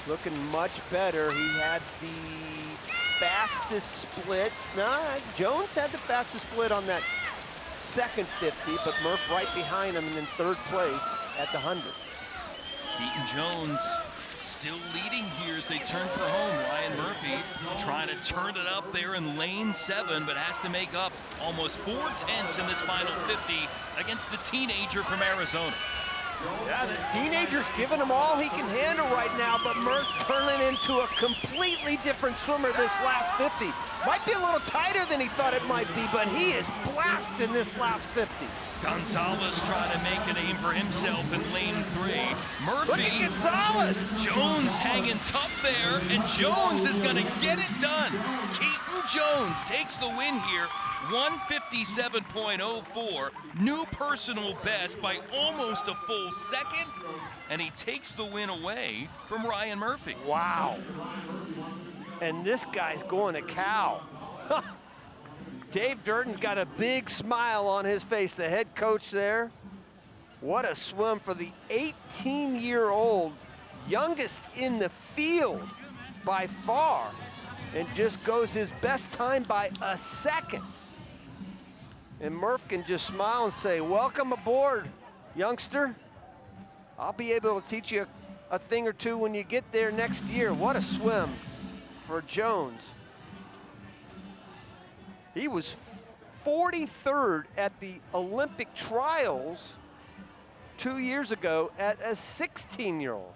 Looking much better. He had the fastest split. Nah, Jones had the fastest split on that second 50, but Murph right behind him and in 3rd place at the 100. Keaton Jones still leading here as as they turn for home. Ryan Murphy trying to turn it up there in lane 7, but has to make up almost 4 tenths in this final 50 against the teenager from Arizona. Yeah, the teenager's giving him all he can handle right now, but Murph turning into a completely different swimmer this last 50. Might be a little tighter than he thought it might be, but he is blasting this last 50. Gonzalez trying to make a name for himself in lane 3. Murphy. Look at Gonzalez. Jones hanging tough there, and Jones is going to get it done. Keaton Jones takes the win here. 157.04, new personal best by almost a full second, and he takes the win away from Ryan Murphy. Wow. And this guy's going to Cal. Dave Durden's got a big smile on his face, the head coach there. What a swim for the 18-year-old, youngest in the field by far, and just goes his best time by a second. And Murph can just smile and say, welcome aboard, youngster. I'll be able to teach you a thing or two when you get there next year. What a swim for Jones. He was 43rd at the Olympic trials 2 years ago at a 16-year-old.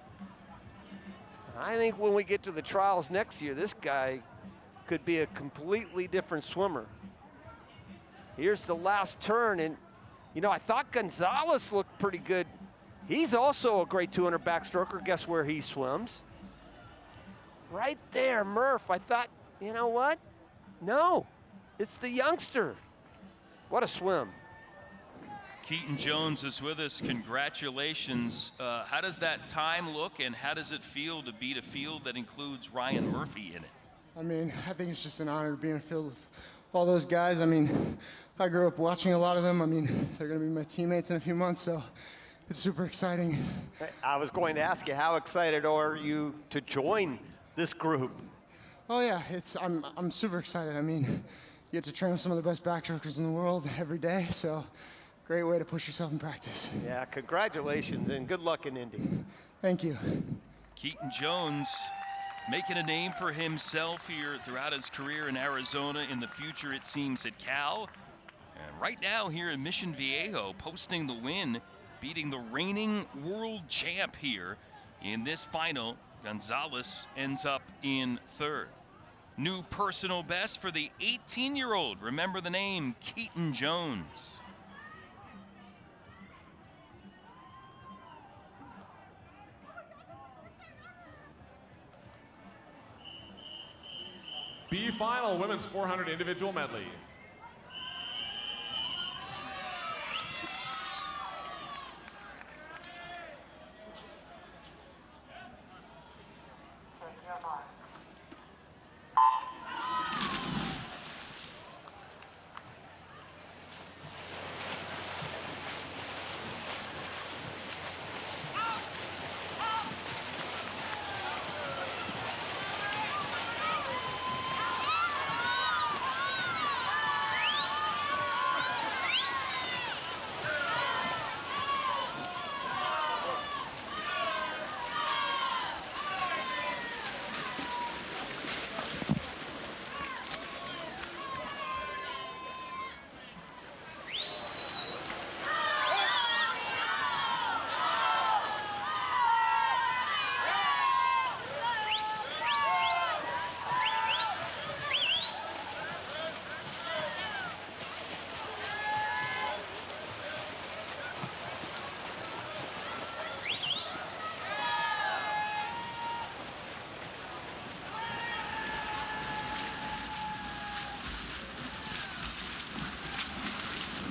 I think when we get to the trials next year, this guy could be a completely different swimmer. Here's the last turn, and you know, I thought Gonzalez looked pretty good. He's also a great 200 backstroker. Guess where he swims? Right there, Murph. I thought, you know what? No, it's the youngster. What a swim. Keaton Jones is with us. Congratulations. How does that time look, and how does it feel to beat a field that includes Ryan Murphy in it? I mean, I think it's just an honor to be in a field with all those guys. I mean, I grew up watching a lot of them. I mean, they're going to be my teammates in a few months, so it's super exciting. I was going to ask you, how excited are you to join this group? Oh yeah, I'm super excited. I mean, you get to train with some of the best backstrokers in the world every day, so great way to push yourself in practice. Yeah, congratulations and good luck in Indy. Thank you. Keaton Jones making a name for himself here throughout his career in Arizona, in the future it seems at Cal. And right now here in Mission Viejo, posting the win, beating the reigning world champ here in this final. Gonzalez ends up in 3rd. New personal best for the 18-year-old. Remember the name, Keaton Jones. B final, women's 400 individual medley. Take your marks.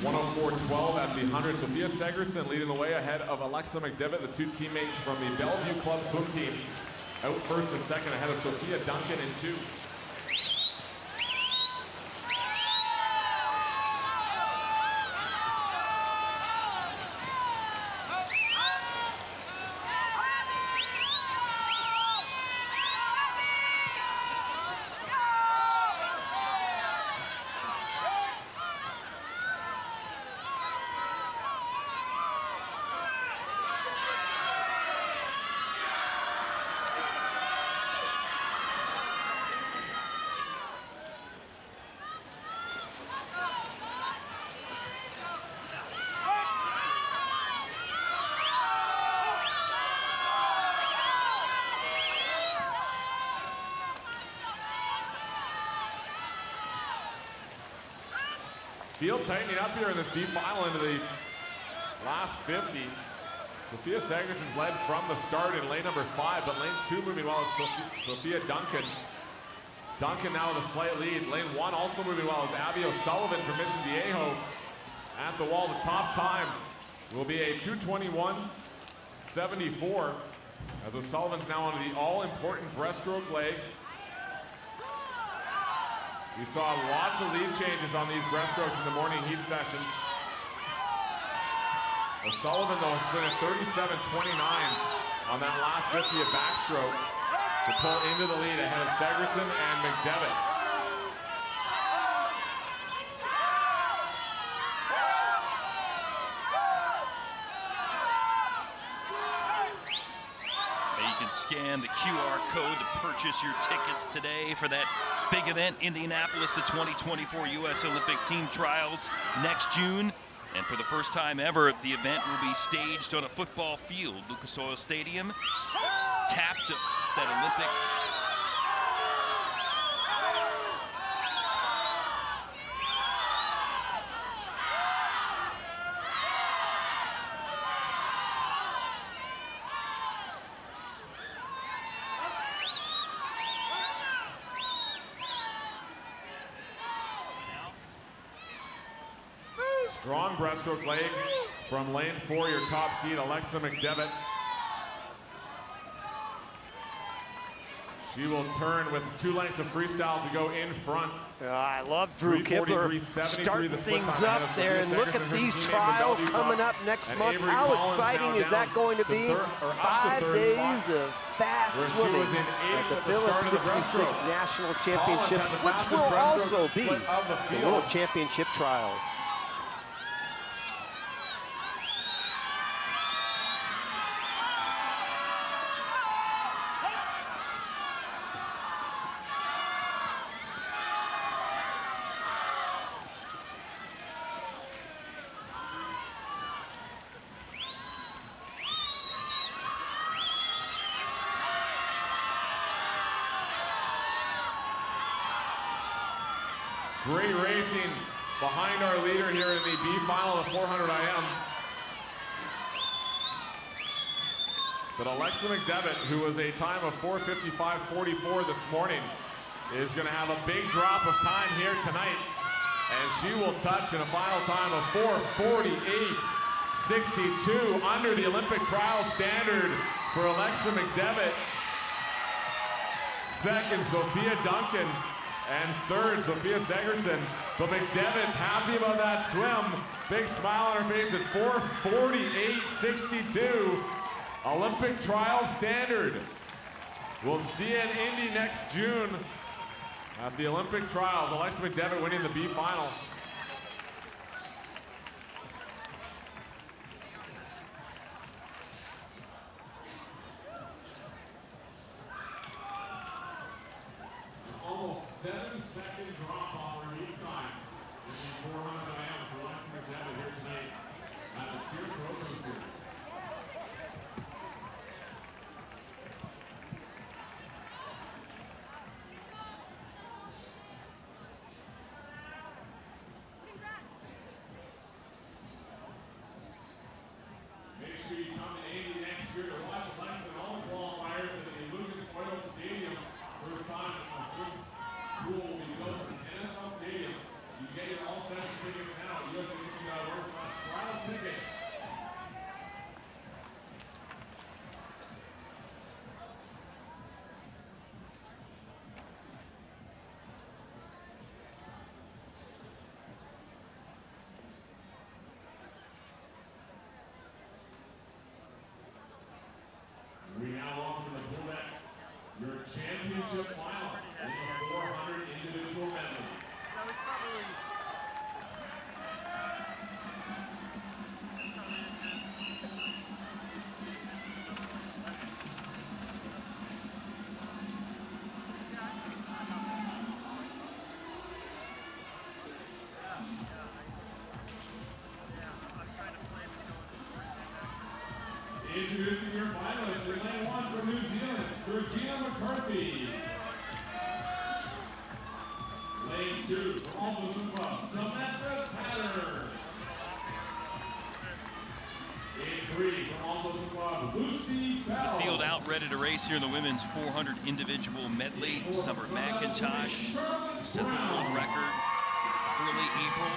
.104.12 at the 100. Sophia Segerson leading the way ahead of Alexa McDevitt, the two teammates from the Bellevue Club swim team. Out first and second ahead of Sophia Duncan in 2. Field tightening up here in this B final into the last 50. Sophia Sagerson's led from the start in lane number 5, but lane 2 moving well is Sophia Duncan. Duncan now with a slight lead. Lane 1 also moving well is Abby O'Sullivan from Mission Viejo at the wall. The top time will be a 2:21.74 as O'Sullivan's now on the all-important breaststroke leg. We saw lots of lead changes on these breaststrokes in the morning heat sessions. O'Sullivan, though, has been at 37.29 on that last 50 at backstroke to pull into the lead ahead of Segerson and McDevitt. You can scan the QR code to purchase your tickets today for that big event, Indianapolis, the 2024 U.S. Olympic Team Trials next June. And for the first time ever, the event will be staged on a football field, Lucas Oil Stadium, tapped to that Olympic. Strong breaststroke leg from lane 4, your top seed, Alexa McDevitt. She will turn with 2 lengths of freestyle to go in front. I love Drew Kibler starting things up there, and look at these trials coming up next month. How exciting is that going to be? 5 days of fast swimming at the Phillips 66 National Championships, which will also be the World Championship Trials. Great racing behind our leader here in the B final of 400 IM. But Alexa McDevitt, who was a time of 4:55.44 this morning, is going to have a big drop of time here tonight. And she will touch in a final time of 4:48.62 under the Olympic trial standard for Alexa McDevitt. Second, Sophia Duncan. And third, Sophia Segerson. But McDevitt's happy about that swim. Big smile on her face at 4:48.62. Olympic trial standard. We'll see you in Indy next June at the Olympic trials. Alexa McDevitt winning the B final. Almost 7-second drop off her lead time in the 400 IM for Alexa McDevitt here tonight at the TYR Pro Series. Make sure you come to Indy next year to watch Alexa and all the qualifiers at the Lucas Oil Stadium. First time a swim pool will be built at the NFL Stadium. You can get your all-session tickets now at USA.org/trial tickets. We now welcome to the pool deck your championship final in the 400 individual medley. Introducing your finalists in lane 1 from New Zealand, Georgina McCarthy. Lane 2 The field out, ready to race here in the women's 400 individual medley. Summer McIntosh set the world record early April.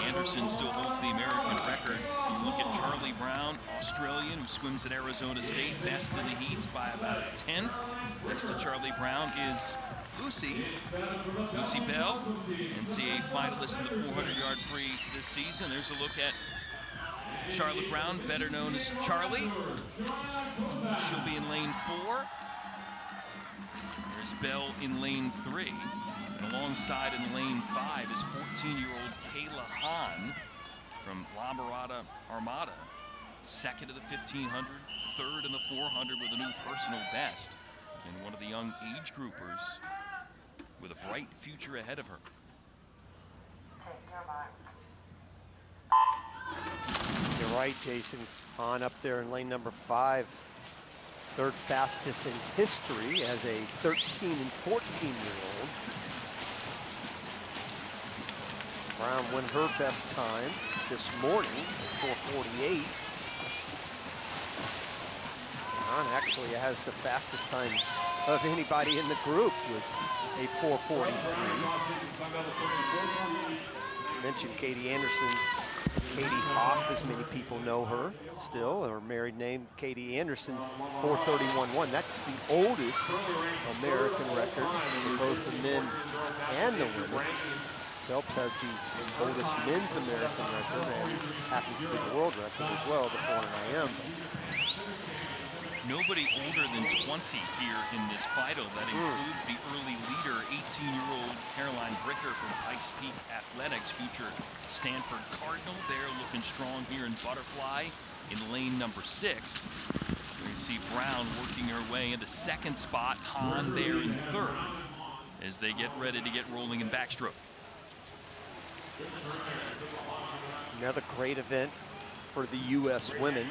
Anderson still holds the American record. You look at Charlie Brown, Australian, who swims at Arizona State, best in the heats by about a 10th. Next to Charlie Brown is Lucy Bell, NCAA finalist in the 400-yard free this season. There's a look at Charlotte Brown, better known as Charlie. She'll be in lane 4. There's Bell in lane 3. And alongside in lane 5 is 14-year-old Kayla Hahn from La Mirada Armada. Second of the 1500, third in the 400 with a new personal best. And one of the young age groupers with a bright future ahead of her. Take your marks. You're right, Jason. Hahn up there in lane number 5. Third fastest in history as a 13 and 14-year-old. Brown won her best time this morning at 4:48. Hahn actually has the fastest time of anybody in the group with a 4:43. Mentioned Katie Anderson. Katie Hoff, as many people know her still, her married name, Katie Anderson, 4:31.1. That's the oldest American record for both the men and the women. Phelps has the oldest men's American record and happens to be the world record as well, the 400 IM. Nobody older than 20 here in this final. That includes the early leader, 18-year-old Caroline Bricker from Pikes Peak Athletics, future Stanford Cardinal. They're looking strong here in Butterfly in lane number 6. You see Brown working her way into second spot, Hahn there in third as they get ready to get rolling in backstroke. Another great event for the U.S. women.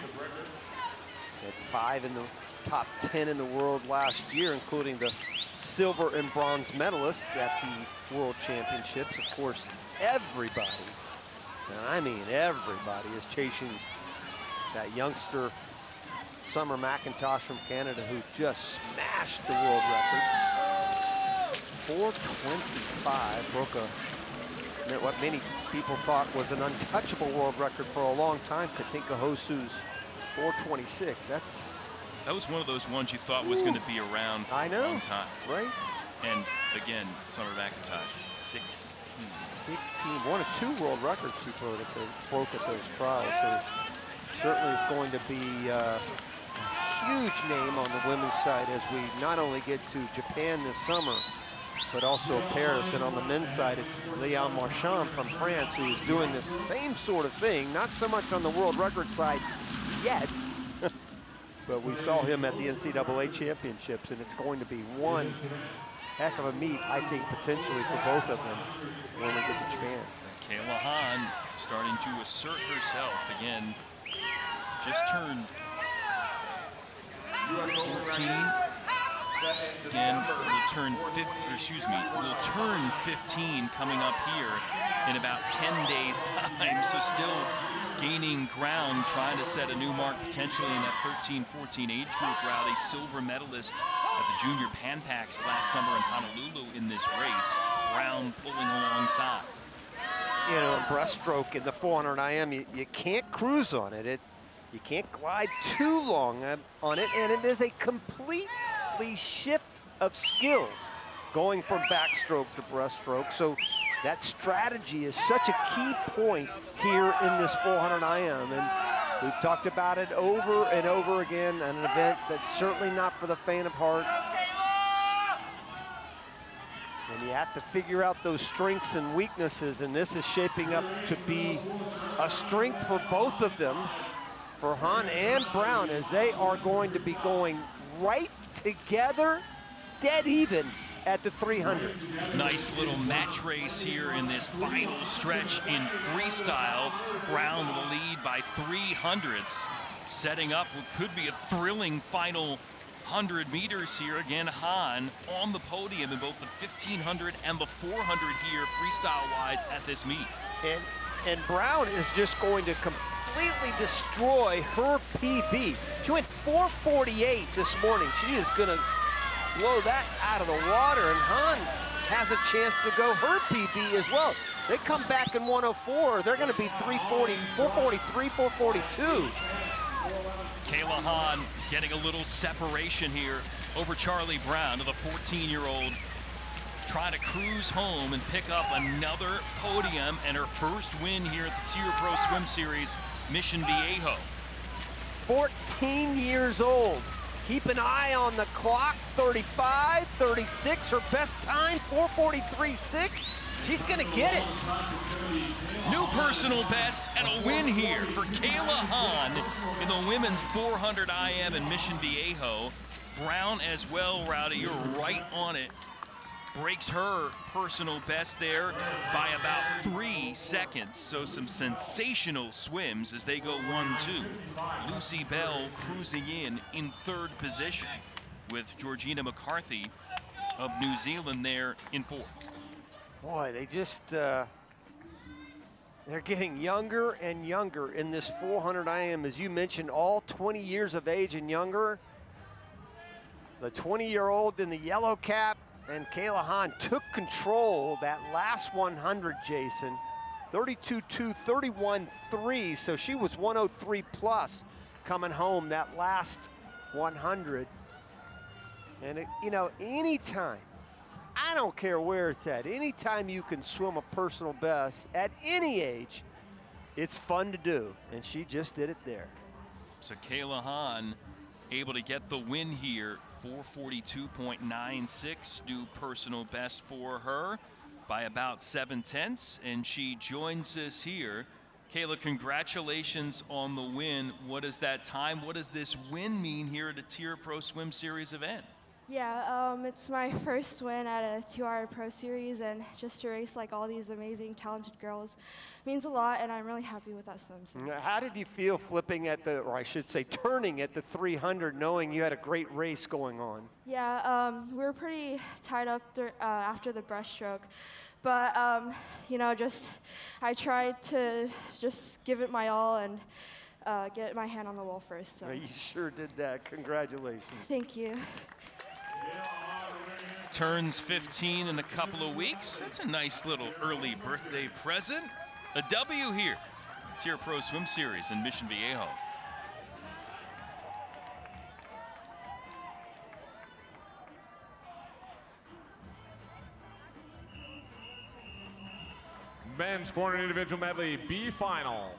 Had 5 in the top 10 in the world last year, including the silver and bronze medalists at the World Championships. Of course, everybody, and I mean everybody, is chasing that youngster, Summer McIntosh from Canada, who just smashed the world record. 4:25, broke what many people thought was an untouchable world record for a long time, Katinka Hosu's 4:26. That was one of those ones you thought was going to be around for a long time. Right? And again, Summer McIntosh, 16. One of 2 world records she broke at those trials. So certainly it's going to be a huge name on the women's side as we not only get to Japan this summer, but also Paris. And on the men's side, it's Léa Marchand from France, who is doing the same sort of thing, not so much on the world record side yet, but we saw him at the NCAA championships, and it's going to be one heck of a meet, I think, potentially for both of them when we get to Japan. Kayla Hahn starting to assert herself again. Just turned 14. Again, will turn 15 coming up here in about 10 days' time. So still gaining ground, trying to set a new mark potentially in that 13-14 age group. Rowdy, silver medalist at the Junior Pan Pacs last summer in Honolulu in this race. Brown pulling alongside. You know, breaststroke in the 400 IM, you can't cruise on it. You can't glide too long on it, and it is a complete shift of skills going from backstroke to breaststroke. So that strategy is such a key point here in this 400 IM, and we've talked about it over and over again, an event that's certainly not for the faint of heart. And you have to figure out those strengths and weaknesses, and this is shaping up to be a strength for both of them, for Hahn and Brown, as they are going to be going right together, dead even at the 300. Nice little match race here in this final stretch in freestyle. Brown will lead by 300ths, setting up what could be a thrilling final 100 meters here. Again, Hahn on the podium in both the 1500 and the 400 here, freestyle-wise, at this meet. And Brown is just going to completely destroy her PB. She went 4:48 this morning. She is going to blow that out of the water, and Hahn has a chance to go her PB as well. They come back in 104, they're going to be 340, 443, 442. Kayla Hahn getting a little separation here over Charlie Brown, to the 14-year-old, trying to cruise home and pick up another podium and her first win here at the TYR Pro Swim Series, Mission Viejo. 14 years old. Keep an eye on the clock. 35, 36, her best time, 4:43.6. She's gonna get it. New personal best and a win here for Kayla Hahn in the women's 400 IM in Mission Viejo. Brown as well, Rowdy, you're right on it. Breaks her personal best there by about 3 seconds. So some sensational swims as they go 1-2. Lucy Bell cruising in third position, with Georgina McCarthy of New Zealand there in fourth. Boy, they just, they're getting younger and younger in this 400 IM. As you mentioned, all 20 years of age and younger. The 20-year-old in the yellow cap, and Kayla Hahn took control that last 100, Jason. 32.2, 31.3, so she was 103 plus coming home that last 100. And it, you know, anytime, I don't care where it's at, anytime you can swim a personal best at any age, it's fun to do, and she just did it there. So Kayla Hahn able to get the win here, 4:42.96, new personal best for her by about 7/10, and she joins us here. Kayla, congratulations on the win. What is that time? What does this win mean here at a TYR Pro Swim Series event? Yeah, it's my first win at a TYR Pro Series, and just to race like all these amazing, talented girls means a lot, and I'm really happy with that swimsuit. How did you feel flipping at the, or I should say turning at the 300, knowing you had a great race going on? Yeah, we were pretty tied up after the breaststroke, but you know, I tried to just give it my all and get my hand on the wall first. So. You sure did that. Congratulations. Thank you. Turns 15 in a couple of weeks. That's a nice little early birthday present. A W here, TYR Pro Swim Series in Mission Viejo. Men's 400 individual medley B final.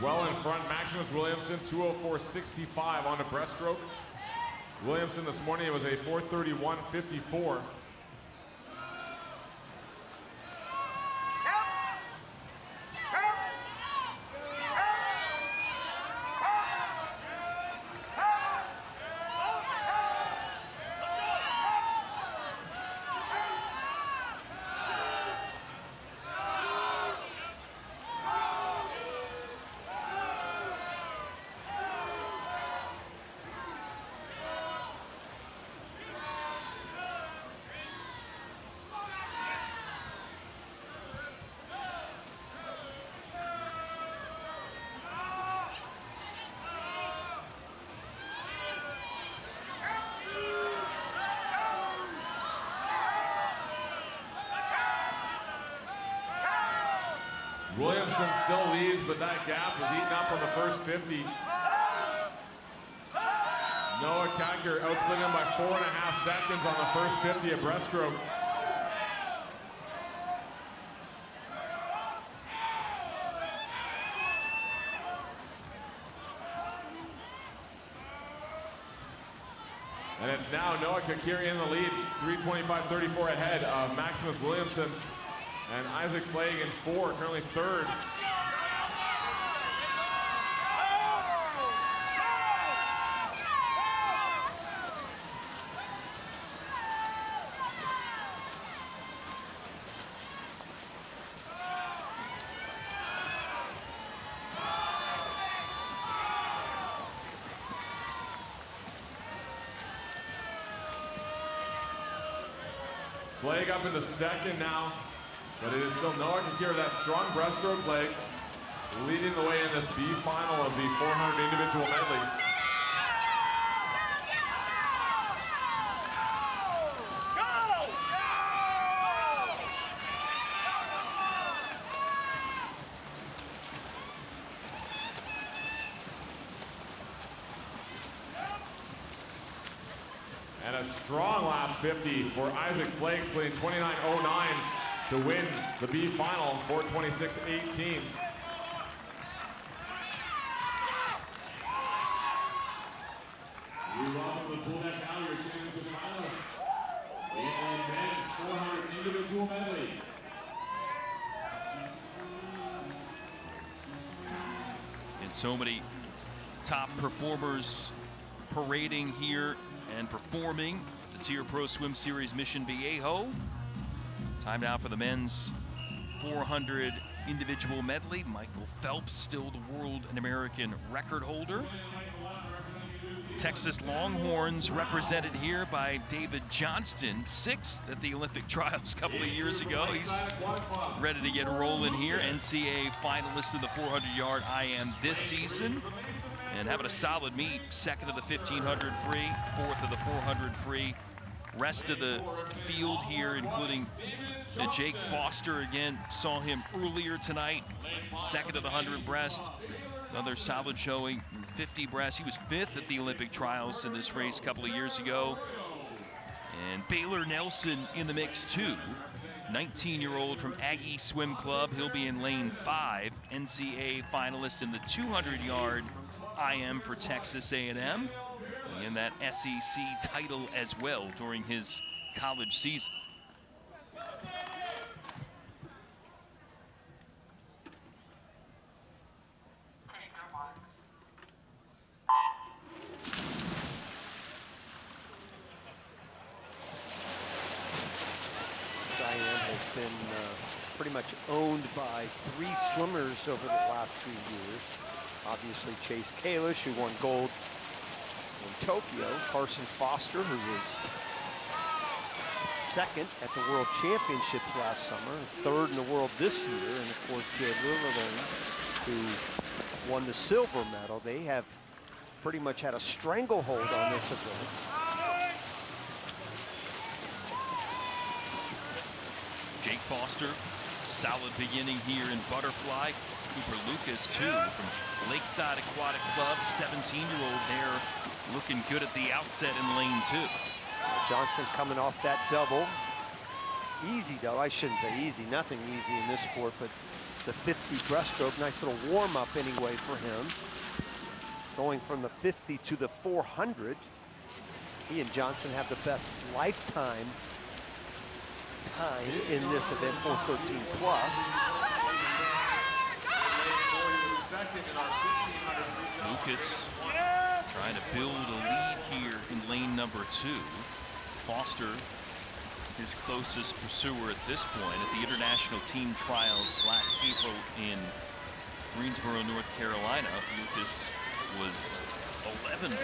well in front. Maximus Williamson, 2:04.65 on the breaststroke. Williamson this morning, it was a 4:31.54. Williamson still leads, but that gap is eaten up on the first 50. Noah Kacker outsplitting him by 4.5 seconds on the first 50 at breaststroke. And it's now Noah Kakiri in the lead, 3:25.34 ahead of Maximus Williamson. And Isaac Flagg in 4, currently 3rd. Flagg up into 2nd now. But it is still Noah Kakiri, that strong breaststroke leg, leading the way in this B final of the 400 individual medley. And a strong last 50 for Isaac Flagg, splitting 29.09. to win the B final, 4:26.18. We welcome the Bull Deck Calgary Championship finalists in the men's 400 individual medley. And so many top performers parading here and performing at the TYR Pro Swim Series Mission Viejo. Time now for the men's 400 individual medley. Michael Phelps, still the world and American record holder. Texas Longhorns represented here by David Johnston, 6th at the Olympic trials a couple of years ago. He's ready to get rolling here. NCAA finalist in the 400-yard IM this season. And having a solid meet, 2nd of the 1500 free, 4th of the 400 free. Rest of the field here, including Jake Foster, again, saw him earlier tonight, 2nd of the 100 breast. Another solid showing, 50 breast. He was 5th at the Olympic trials in this race a couple of years ago. And Baylor Nelson in the mix too. 19-year-old from Aggie Swim Club. He'll be in lane 5, NCAA finalist in the 200-yard IM for Texas A&M. And that SEC title as well during his college season. Diane has been pretty much owned by 3 swimmers over the last few years. Obviously Chase Kalish, who won gold in Tokyo. Carson Foster, who was 2nd at the World Championships last summer, 3rd in the world this year, and of course Jed Lilliland, who won the silver medal. They have pretty much had a stranglehold on this event. Jake Foster, solid beginning here in butterfly. Cooper Lucas too, from Lakeside Aquatic Club, 17-year-old there, looking good at the outset in lane 2. Johnston coming off that double. easy though. I shouldn't say easy, nothing easy in this sport, but the 50 breaststroke, nice little warm up anyway for him. Going from the 50 to the 400. He and Johnson have the best lifetime time in this event, 4:13 plus. Lucas trying to build a lead here in lane number 2. Foster, his closest pursuer at this point at the international team trials last April in Greensboro, North Carolina. Lucas was 11th,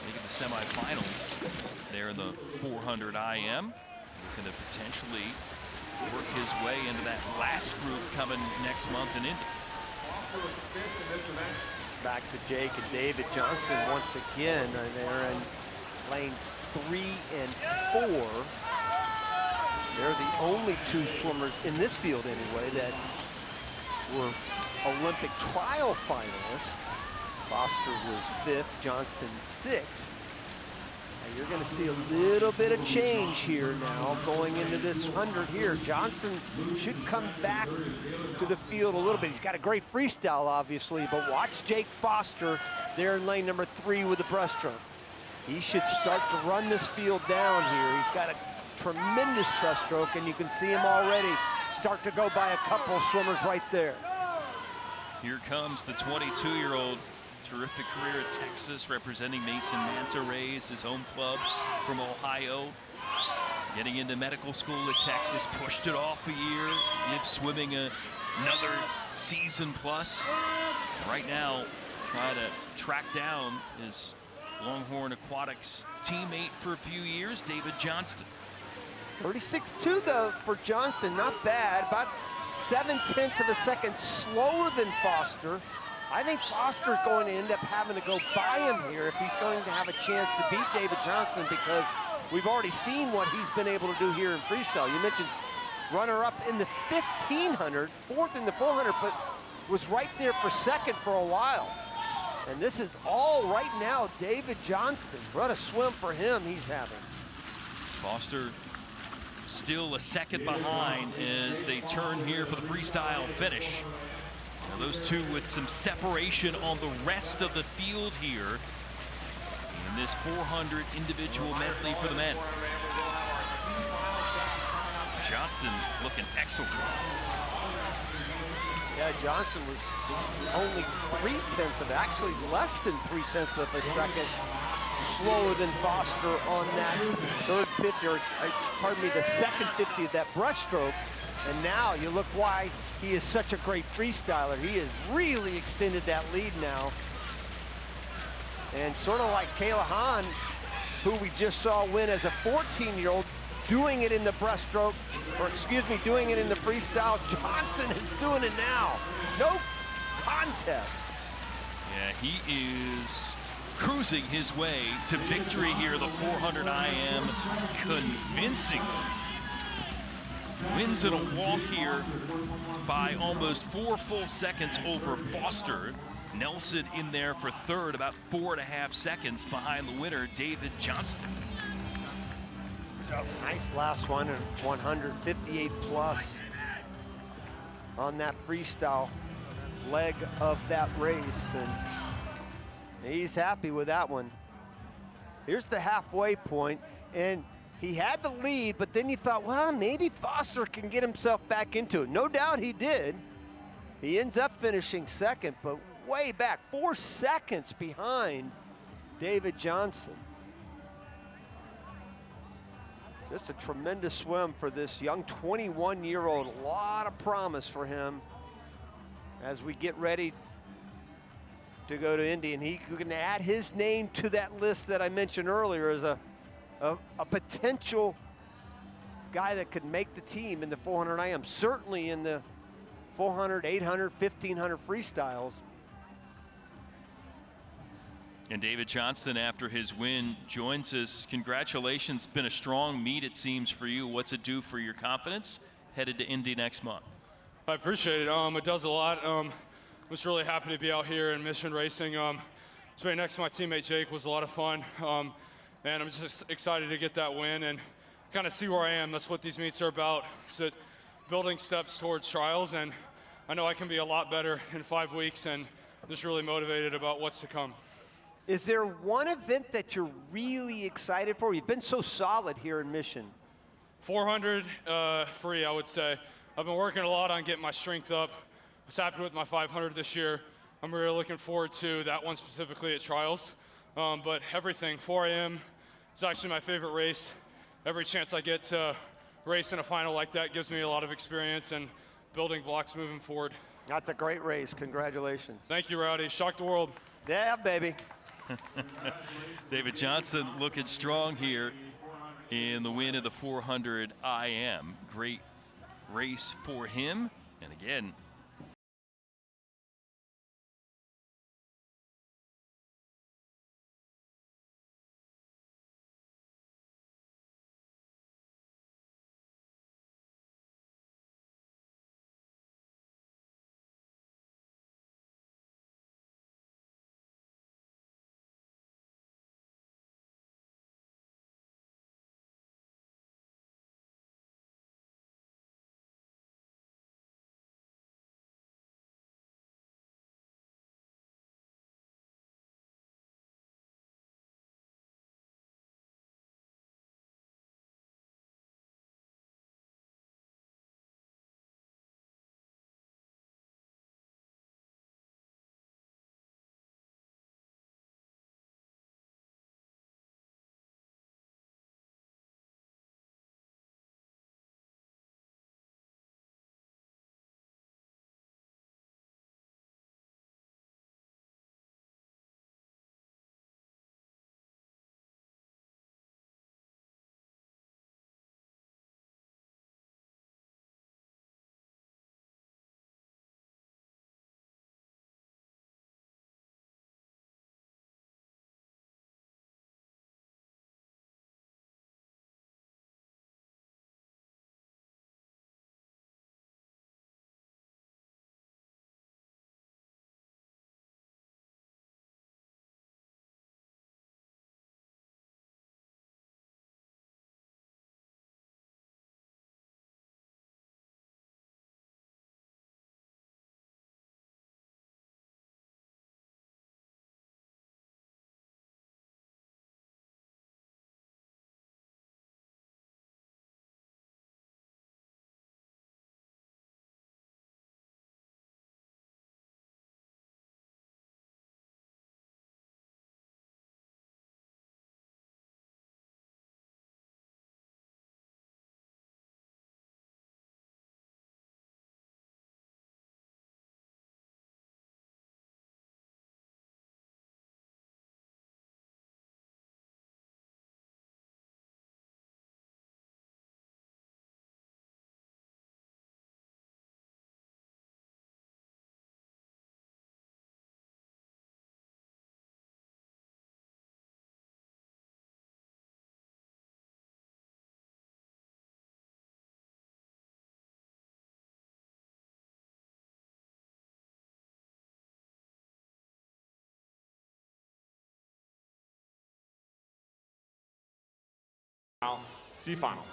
making the semifinals there in the 400 IM. Looking to potentially work his way into that last group coming next month in Indy. Back to Jake and David Johnson once again. They're in lanes 3 and 4. They're the only 2 swimmers in this field anyway that were Olympic trial finalists. Foster was 5th, Johnston 6th. Now you're going to see a little bit of change here now going into this 100 here. Johnson should come back to the field a little bit. He's got a great freestyle, obviously, but watch Jake Foster there in lane number 3 with the breaststroke. He should start to run this field down here. He's got a tremendous breaststroke, and you can see him already start to go by a couple swimmers right there. Here comes the 22-year-old. Terrific career at Texas, representing Mason Manta Rays, his home club from Ohio. Getting into medical school at Texas, pushed it off a year, lived swimming another season plus. Right now, trying to track down his Longhorn Aquatics teammate for a few years, David Johnston. 36.2 though for Johnston, not bad. About 0.7 of a second slower than Foster. I think Foster's going to end up having to go by him here if he's going to have a chance to beat David Johnston, because we've already seen what he's been able to do here in freestyle. You mentioned runner-up in the 1500, 4th in the 400, but was right there for 2nd for a while. And this is all right now David Johnston. What a swim for him he's having. Foster still a 2nd behind as they turn here for the freestyle finish. Now those 2 with some separation on the rest of the field here in this 400 individual medley for the men. Johnston looking excellent. Yeah, Johnson was only 0.3, actually less than 0.3 of a second slower than Foster on that 3rd 50, or pardon me, the 2nd 50 of that breaststroke. And now you look why he is such a great freestyler. He has really extended that lead now. And sort of like Kayla Hahn, who we just saw win as a 14-year-old, doing it in the breaststroke, or excuse me, doing it in the freestyle. Johnson is doing it now. No contest. Yeah, he is cruising his way to victory here, the 400 IM, convincingly. Wins in a walk here by almost 4 full seconds over Foster. Nelson in there for 3rd, about 4.5 seconds behind the winner, David Johnston. Nice last one, 158 plus on that freestyle leg of that race, and he's happy with that one. Here's the halfway point, and he had the lead, but then you thought, well, maybe Foster can get himself back into it. No doubt he did. He ends up finishing 2nd, but way back, 4 seconds behind David Johnson. Just a tremendous swim for this young 21-year-old. A lot of promise for him as we get ready to go to Indy, and he can add his name to that list that I mentioned earlier as a potential guy that could make the team in the 400 IM, certainly in the 400, 800, 1500 freestyles. And David Johnston, after his win, joins us. Congratulations, been a strong meet, it seems, for you. What's it do for your confidence headed to Indy next month? I appreciate it. It does a lot. I'm just really happy to be out here in Mission Racing. Spending next to my teammate Jake was a lot of fun. And I'm just excited to get that win and kind of see where I am. That's what these meets are about. So building steps towards trials, and I know I can be a lot better in 5 weeks, and just really motivated about what's to come. Is there one event that you're really excited for? You've been so solid here in Mission. 400 free, I would say. I've been working a lot on getting my strength up. I was happy with my 500 this year. I'm really looking forward to that one specifically at trials. But everything, 4 a.m. is actually my favorite race. Every chance I get to race in a final like that gives me a lot of experience and building blocks moving forward. That's a great race. Congratulations. Thank you, Rowdy. Shock the world. Yeah, baby. David Johnston looking strong here in the win of the 400 IM. Great race for him. And again, C final.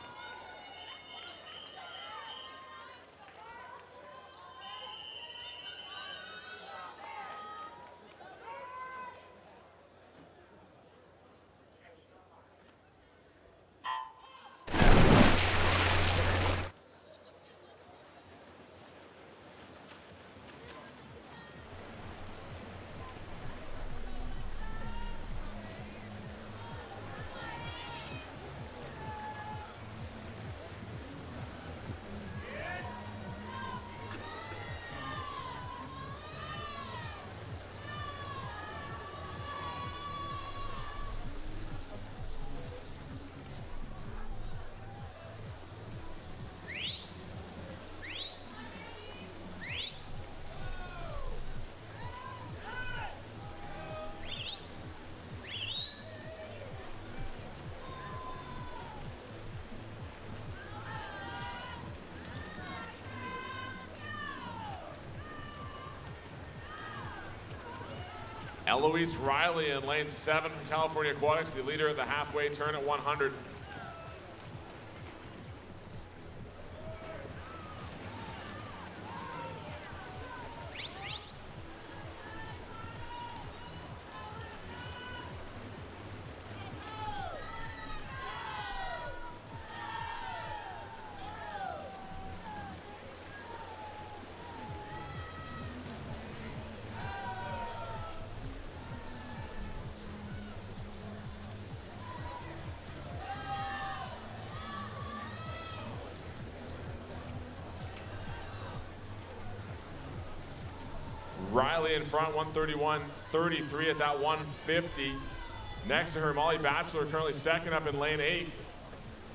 Eloise Riley in lane 7 from California Aquatics, the leader of the halfway turn at 100. Riley in front, 131.33 at that 150. Next to her, Molly Batchelor currently second up in lane 8.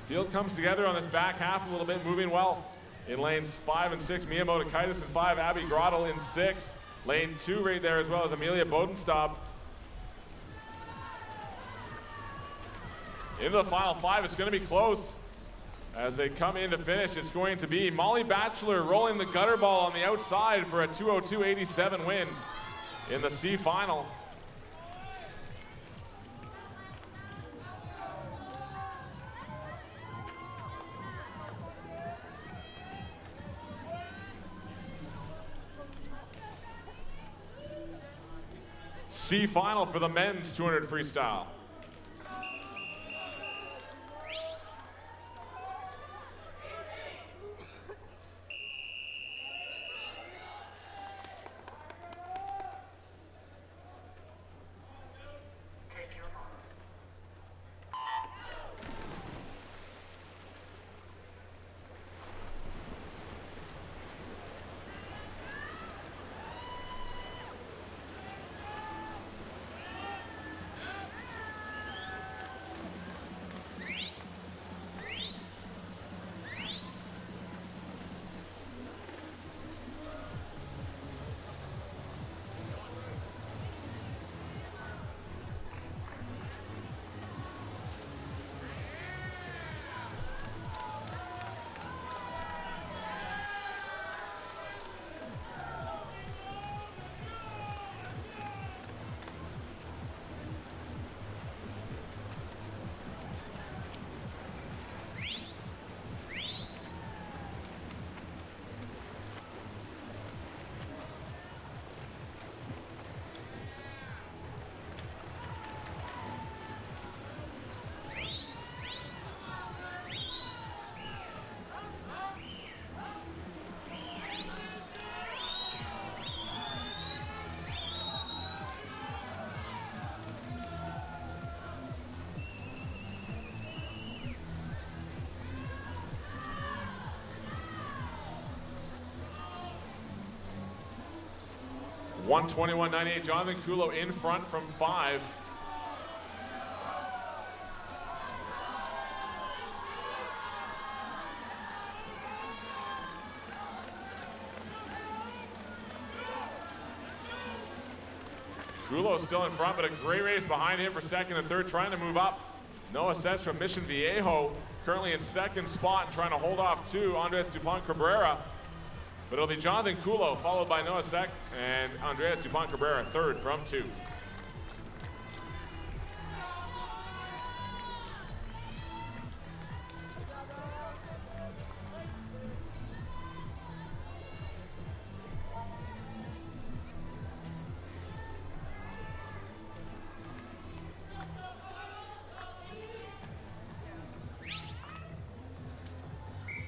Field comes together on this back half a little bit, moving well. In lanes 5 and 6, Mia Motakaitis in 5, Abby Grottel in 6. Lane 2 right there as well as Amelia Bodenstob. Into the final 5, it's going to be close. As they come in to finish, it's going to be Molly Batchelor rolling the gutter ball on the outside for a 2:02.87 win in the C final. C final for the men's 200 freestyle. $121.98, Jonathan Kulo in front from 5. Kulo still in front, but a great race behind him for second and third, trying to move up. Noah Sets from Mission Viejo, currently in second spot, trying to hold off to Andres Dupont Cabrera. But it'll be Jonathan Kulo, followed by Noah Sek and Andreas Dupont Cabrera, third from 2.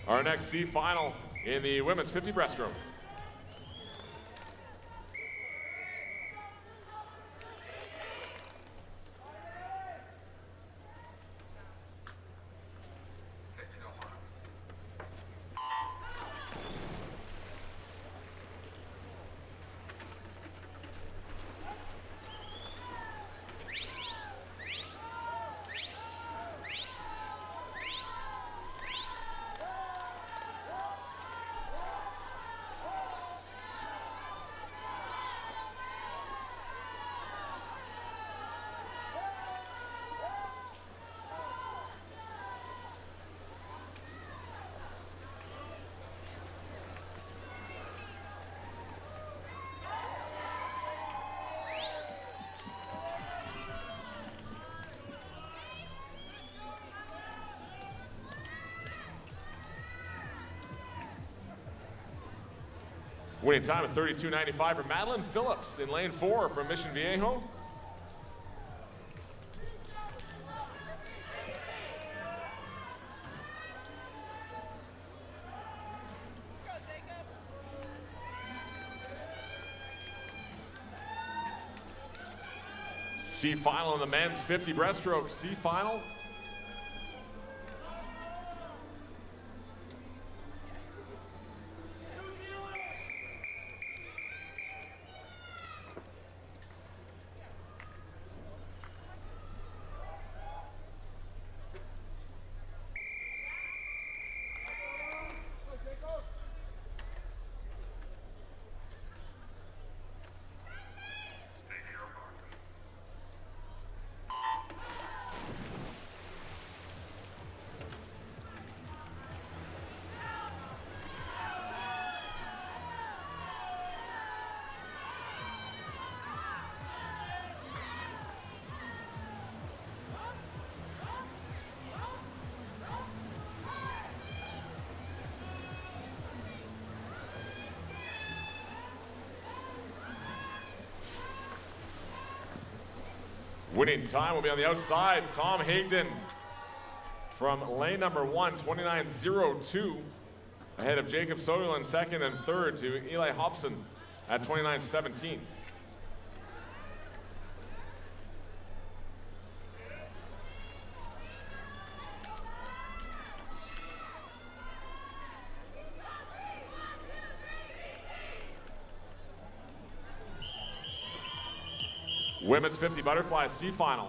Our next C final in the women's 50 breaststroke. Winning time of 32.95 for Madeline Phillips in lane 4 from Mission Viejo. C final in the men's 50 breaststroke. C final. Winning time will be on the outside. Tom Hagden from lane number 1, 29.02. Ahead of Jacob Soderlund, second and third to Eli Hobson at 29.17. Women's 50 butterfly C final.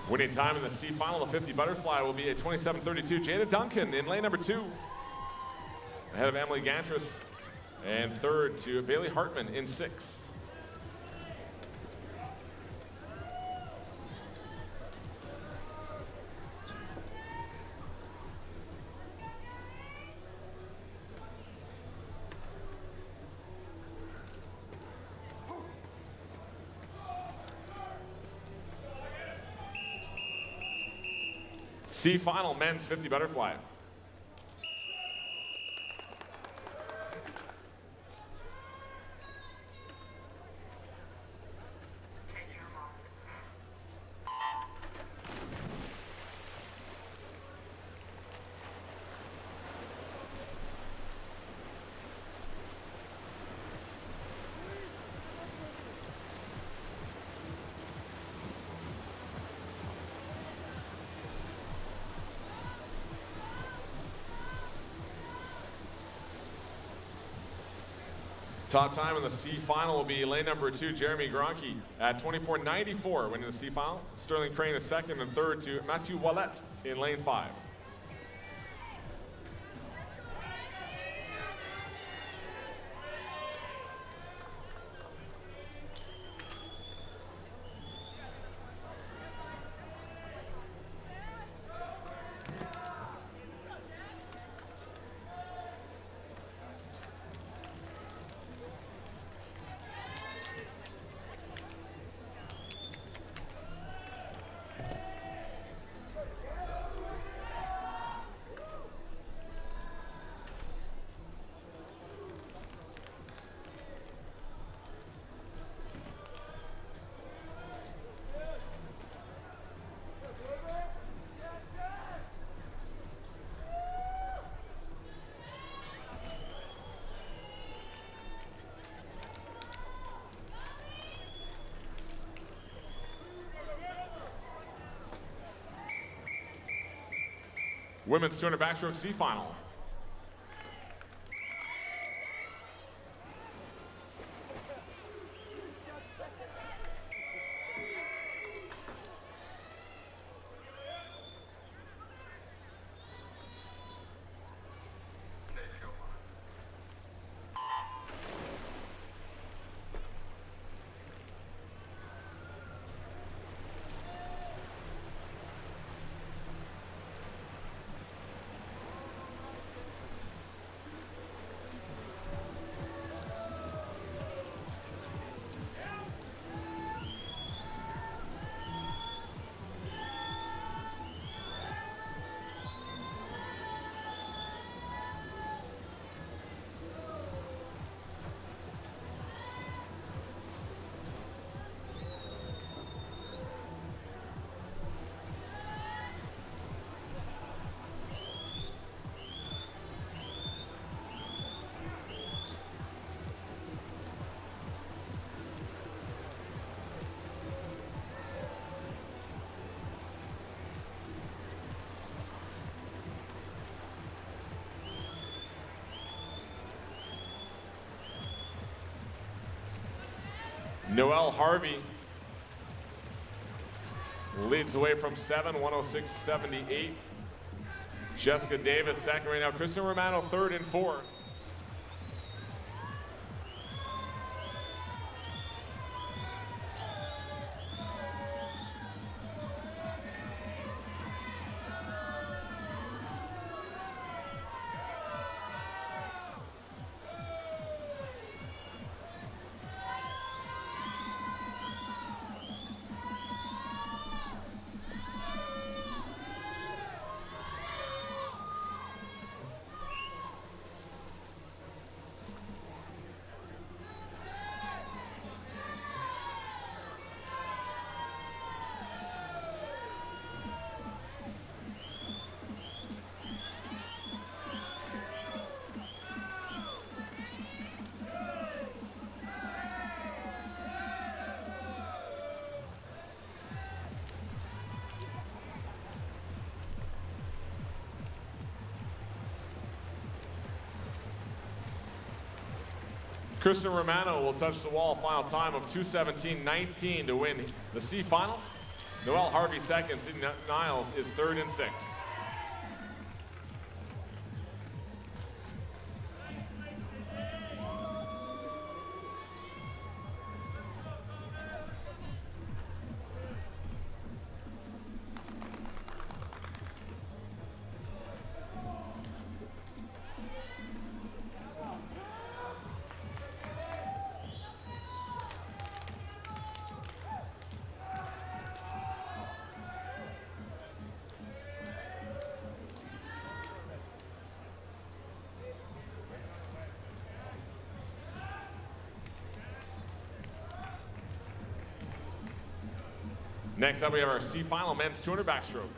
Winning time in the C final, the 50 butterfly will be a 27.32. Jada Duncan in lane number 2. Ahead of Emily Gantris. And third to Bailey Hartman in 6. C final, men's 50 butterfly. Top time in the C final will be lane number 2, Jeremy Gronke at 24.94, winning the C final. Sterling Crane is second and third to Matthew Wallet in lane 5. Women's 200 backstroke C final. Noelle Harvey leads the way from 7, 106.78. Jessica Davis second right now. Kristen Romano third and 4. Kristen Romano will touch the wall. Final time of 2:17.19 to win the C final. Noelle Harvey second. Sydney Niles is third and sixth. Next up, we have our C final men's 200 backstroke.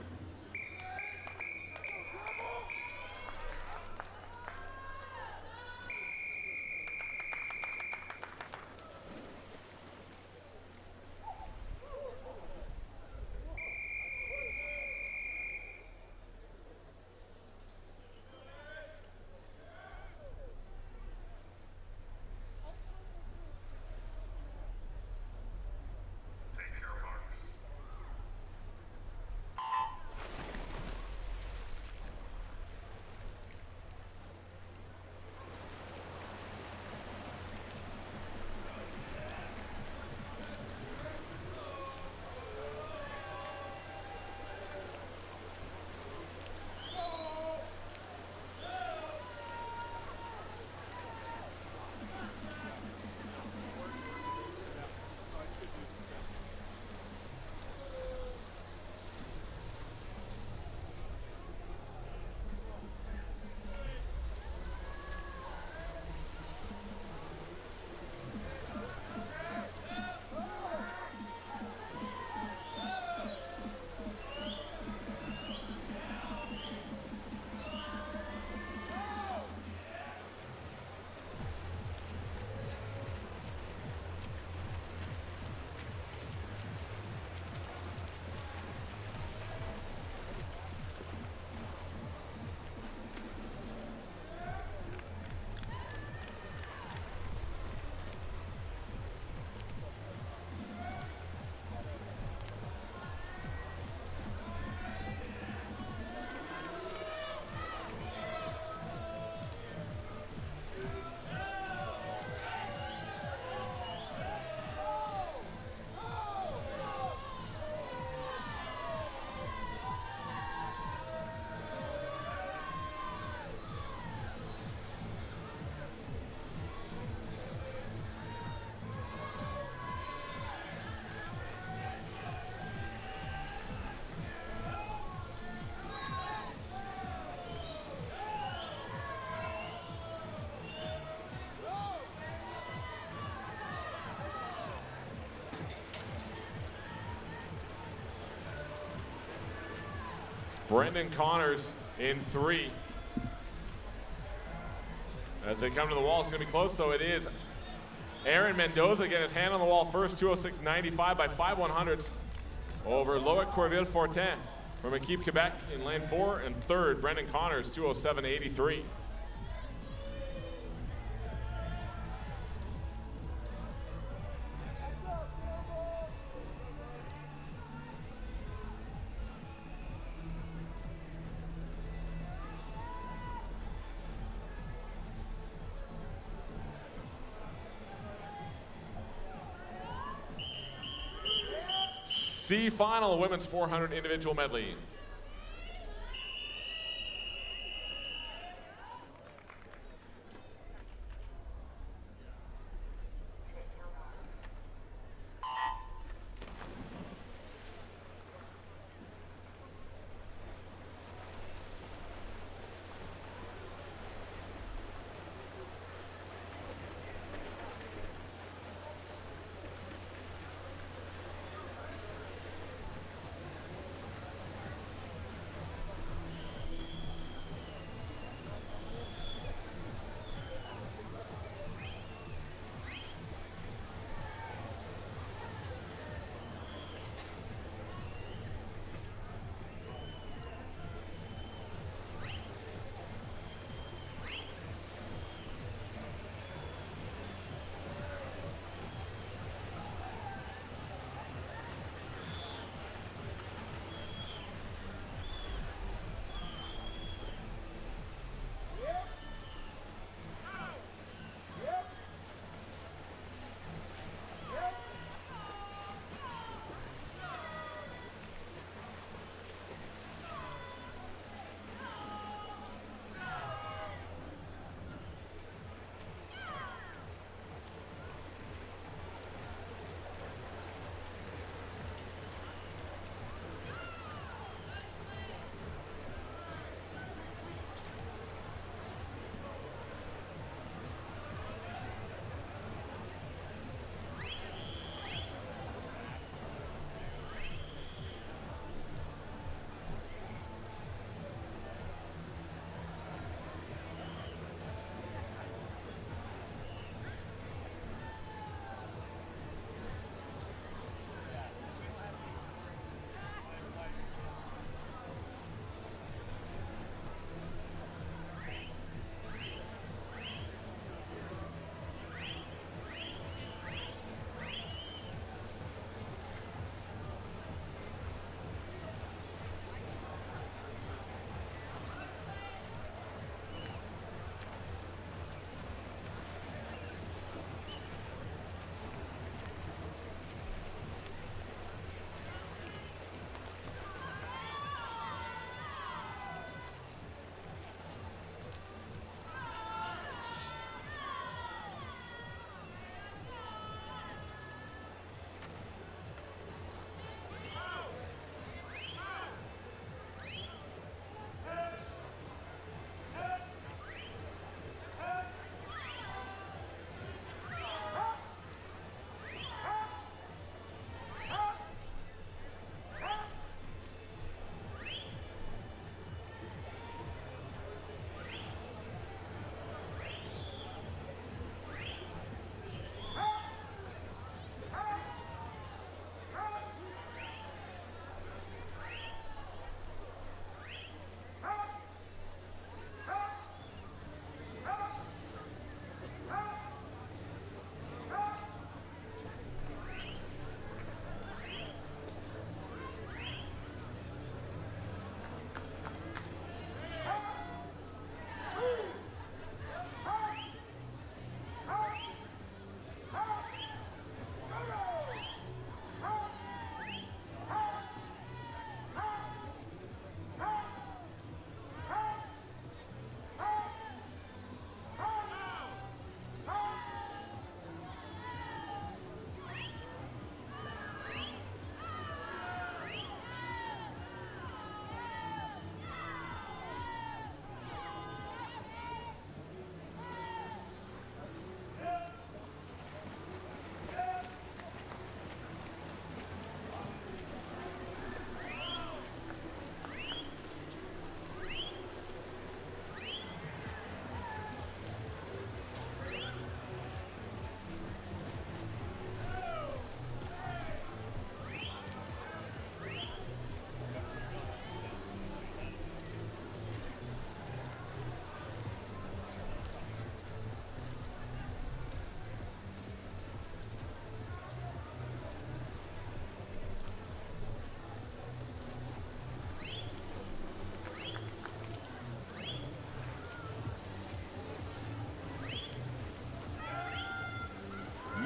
Brendan Connors in 3. As they come to the wall, it's going to be close, so it is. Aaron Mendoza getting his hand on the wall first, 206.95 by 5/100ths over Loic Corville-Fortin from Equipe Quebec in lane 4, and third, Brendan Connors, 207.83. C final, women's 400 individual medley.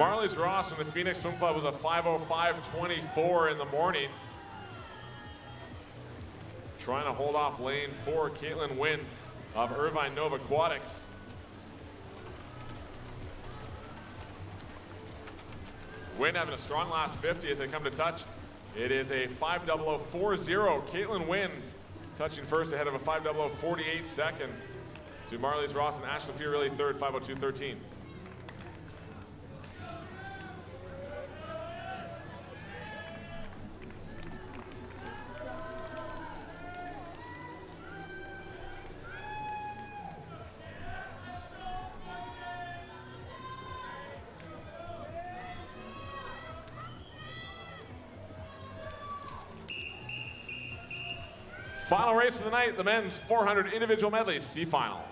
Marlies Ross from the Phoenix Swim Club was a 5:05.24 in the morning. Trying to hold off lane 4, Caitlin Wynn of Irvine Nova Aquatics. Wynn having a strong last 50 as they come to touch. It is a 5:00.40. Caitlin Wynn touching first ahead of a 5:00.48 second to Marlies Ross and Ashley Fiorelli third, 5:02.13. Final race of the night, the men's 400 individual medleys, C final.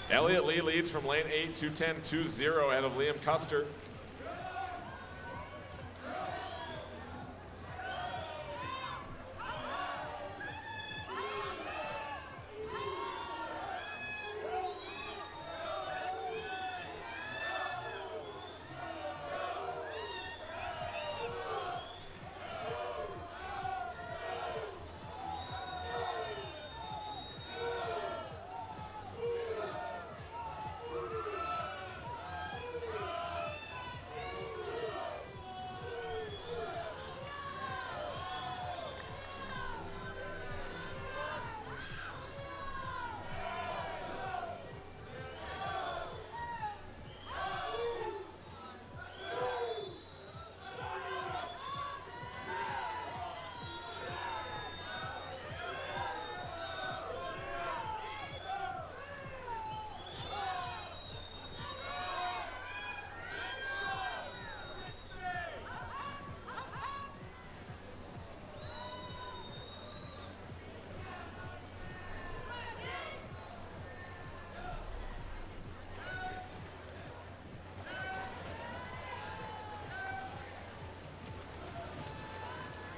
Elliott Lee leads from lane 8, 2:10.20 ahead of Liam Custer.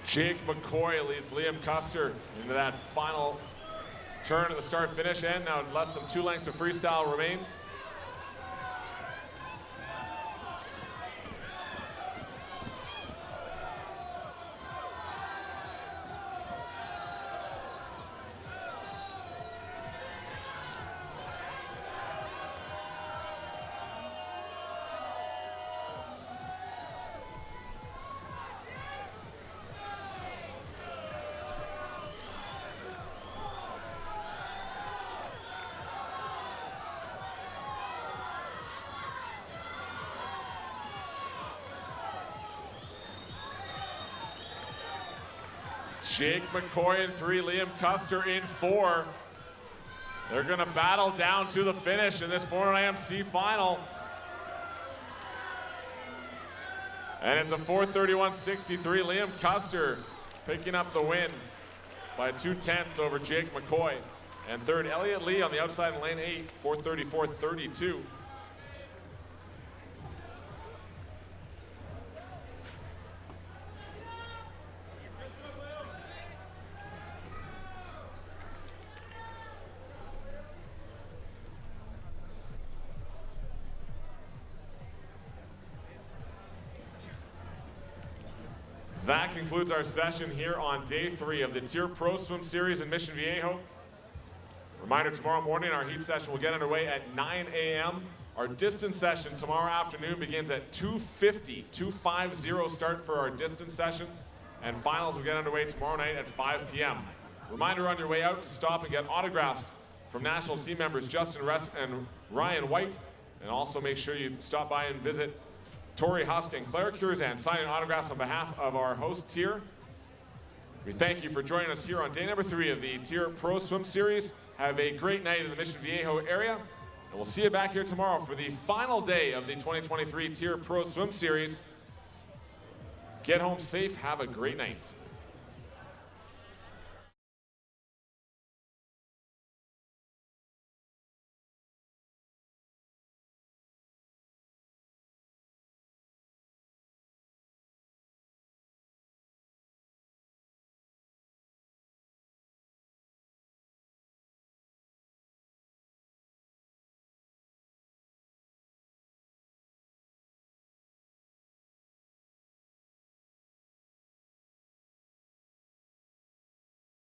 Jake McCoy leads Liam Custer into that final turn at the start-finish end. Now less than 2 lengths of freestyle remain. Jake McCoy in 3, Liam Custer in 4. They're gonna battle down to the finish in this 400 IMC final. And it's a 4:31.63. Liam Custer picking up the win by 2/10 over Jake McCoy. And third, Elliot Lee on the outside in lane 8, 4:34.32. That concludes our session here on day 3 of the TYR Pro Swim Series in Mission Viejo. Reminder, tomorrow morning our heat session will get underway at 9 a.m. Our distance session tomorrow afternoon begins at 2:50 start for our distance session. And finals will get underway tomorrow night at 5 p.m. Reminder on your way out to stop and get autographs from national team members Justin Ress and Ryan White. And also make sure you stop by and visit Tori Husk and Claire Curzan signing autographs on behalf of our host TYR. We thank you for joining us here on day number 3 of the TYR Pro Swim Series. Have a great night in the Mission Viejo area, and we'll see you back here tomorrow for the final day of the 2023 TYR Pro Swim Series. Get home safe, have a great night.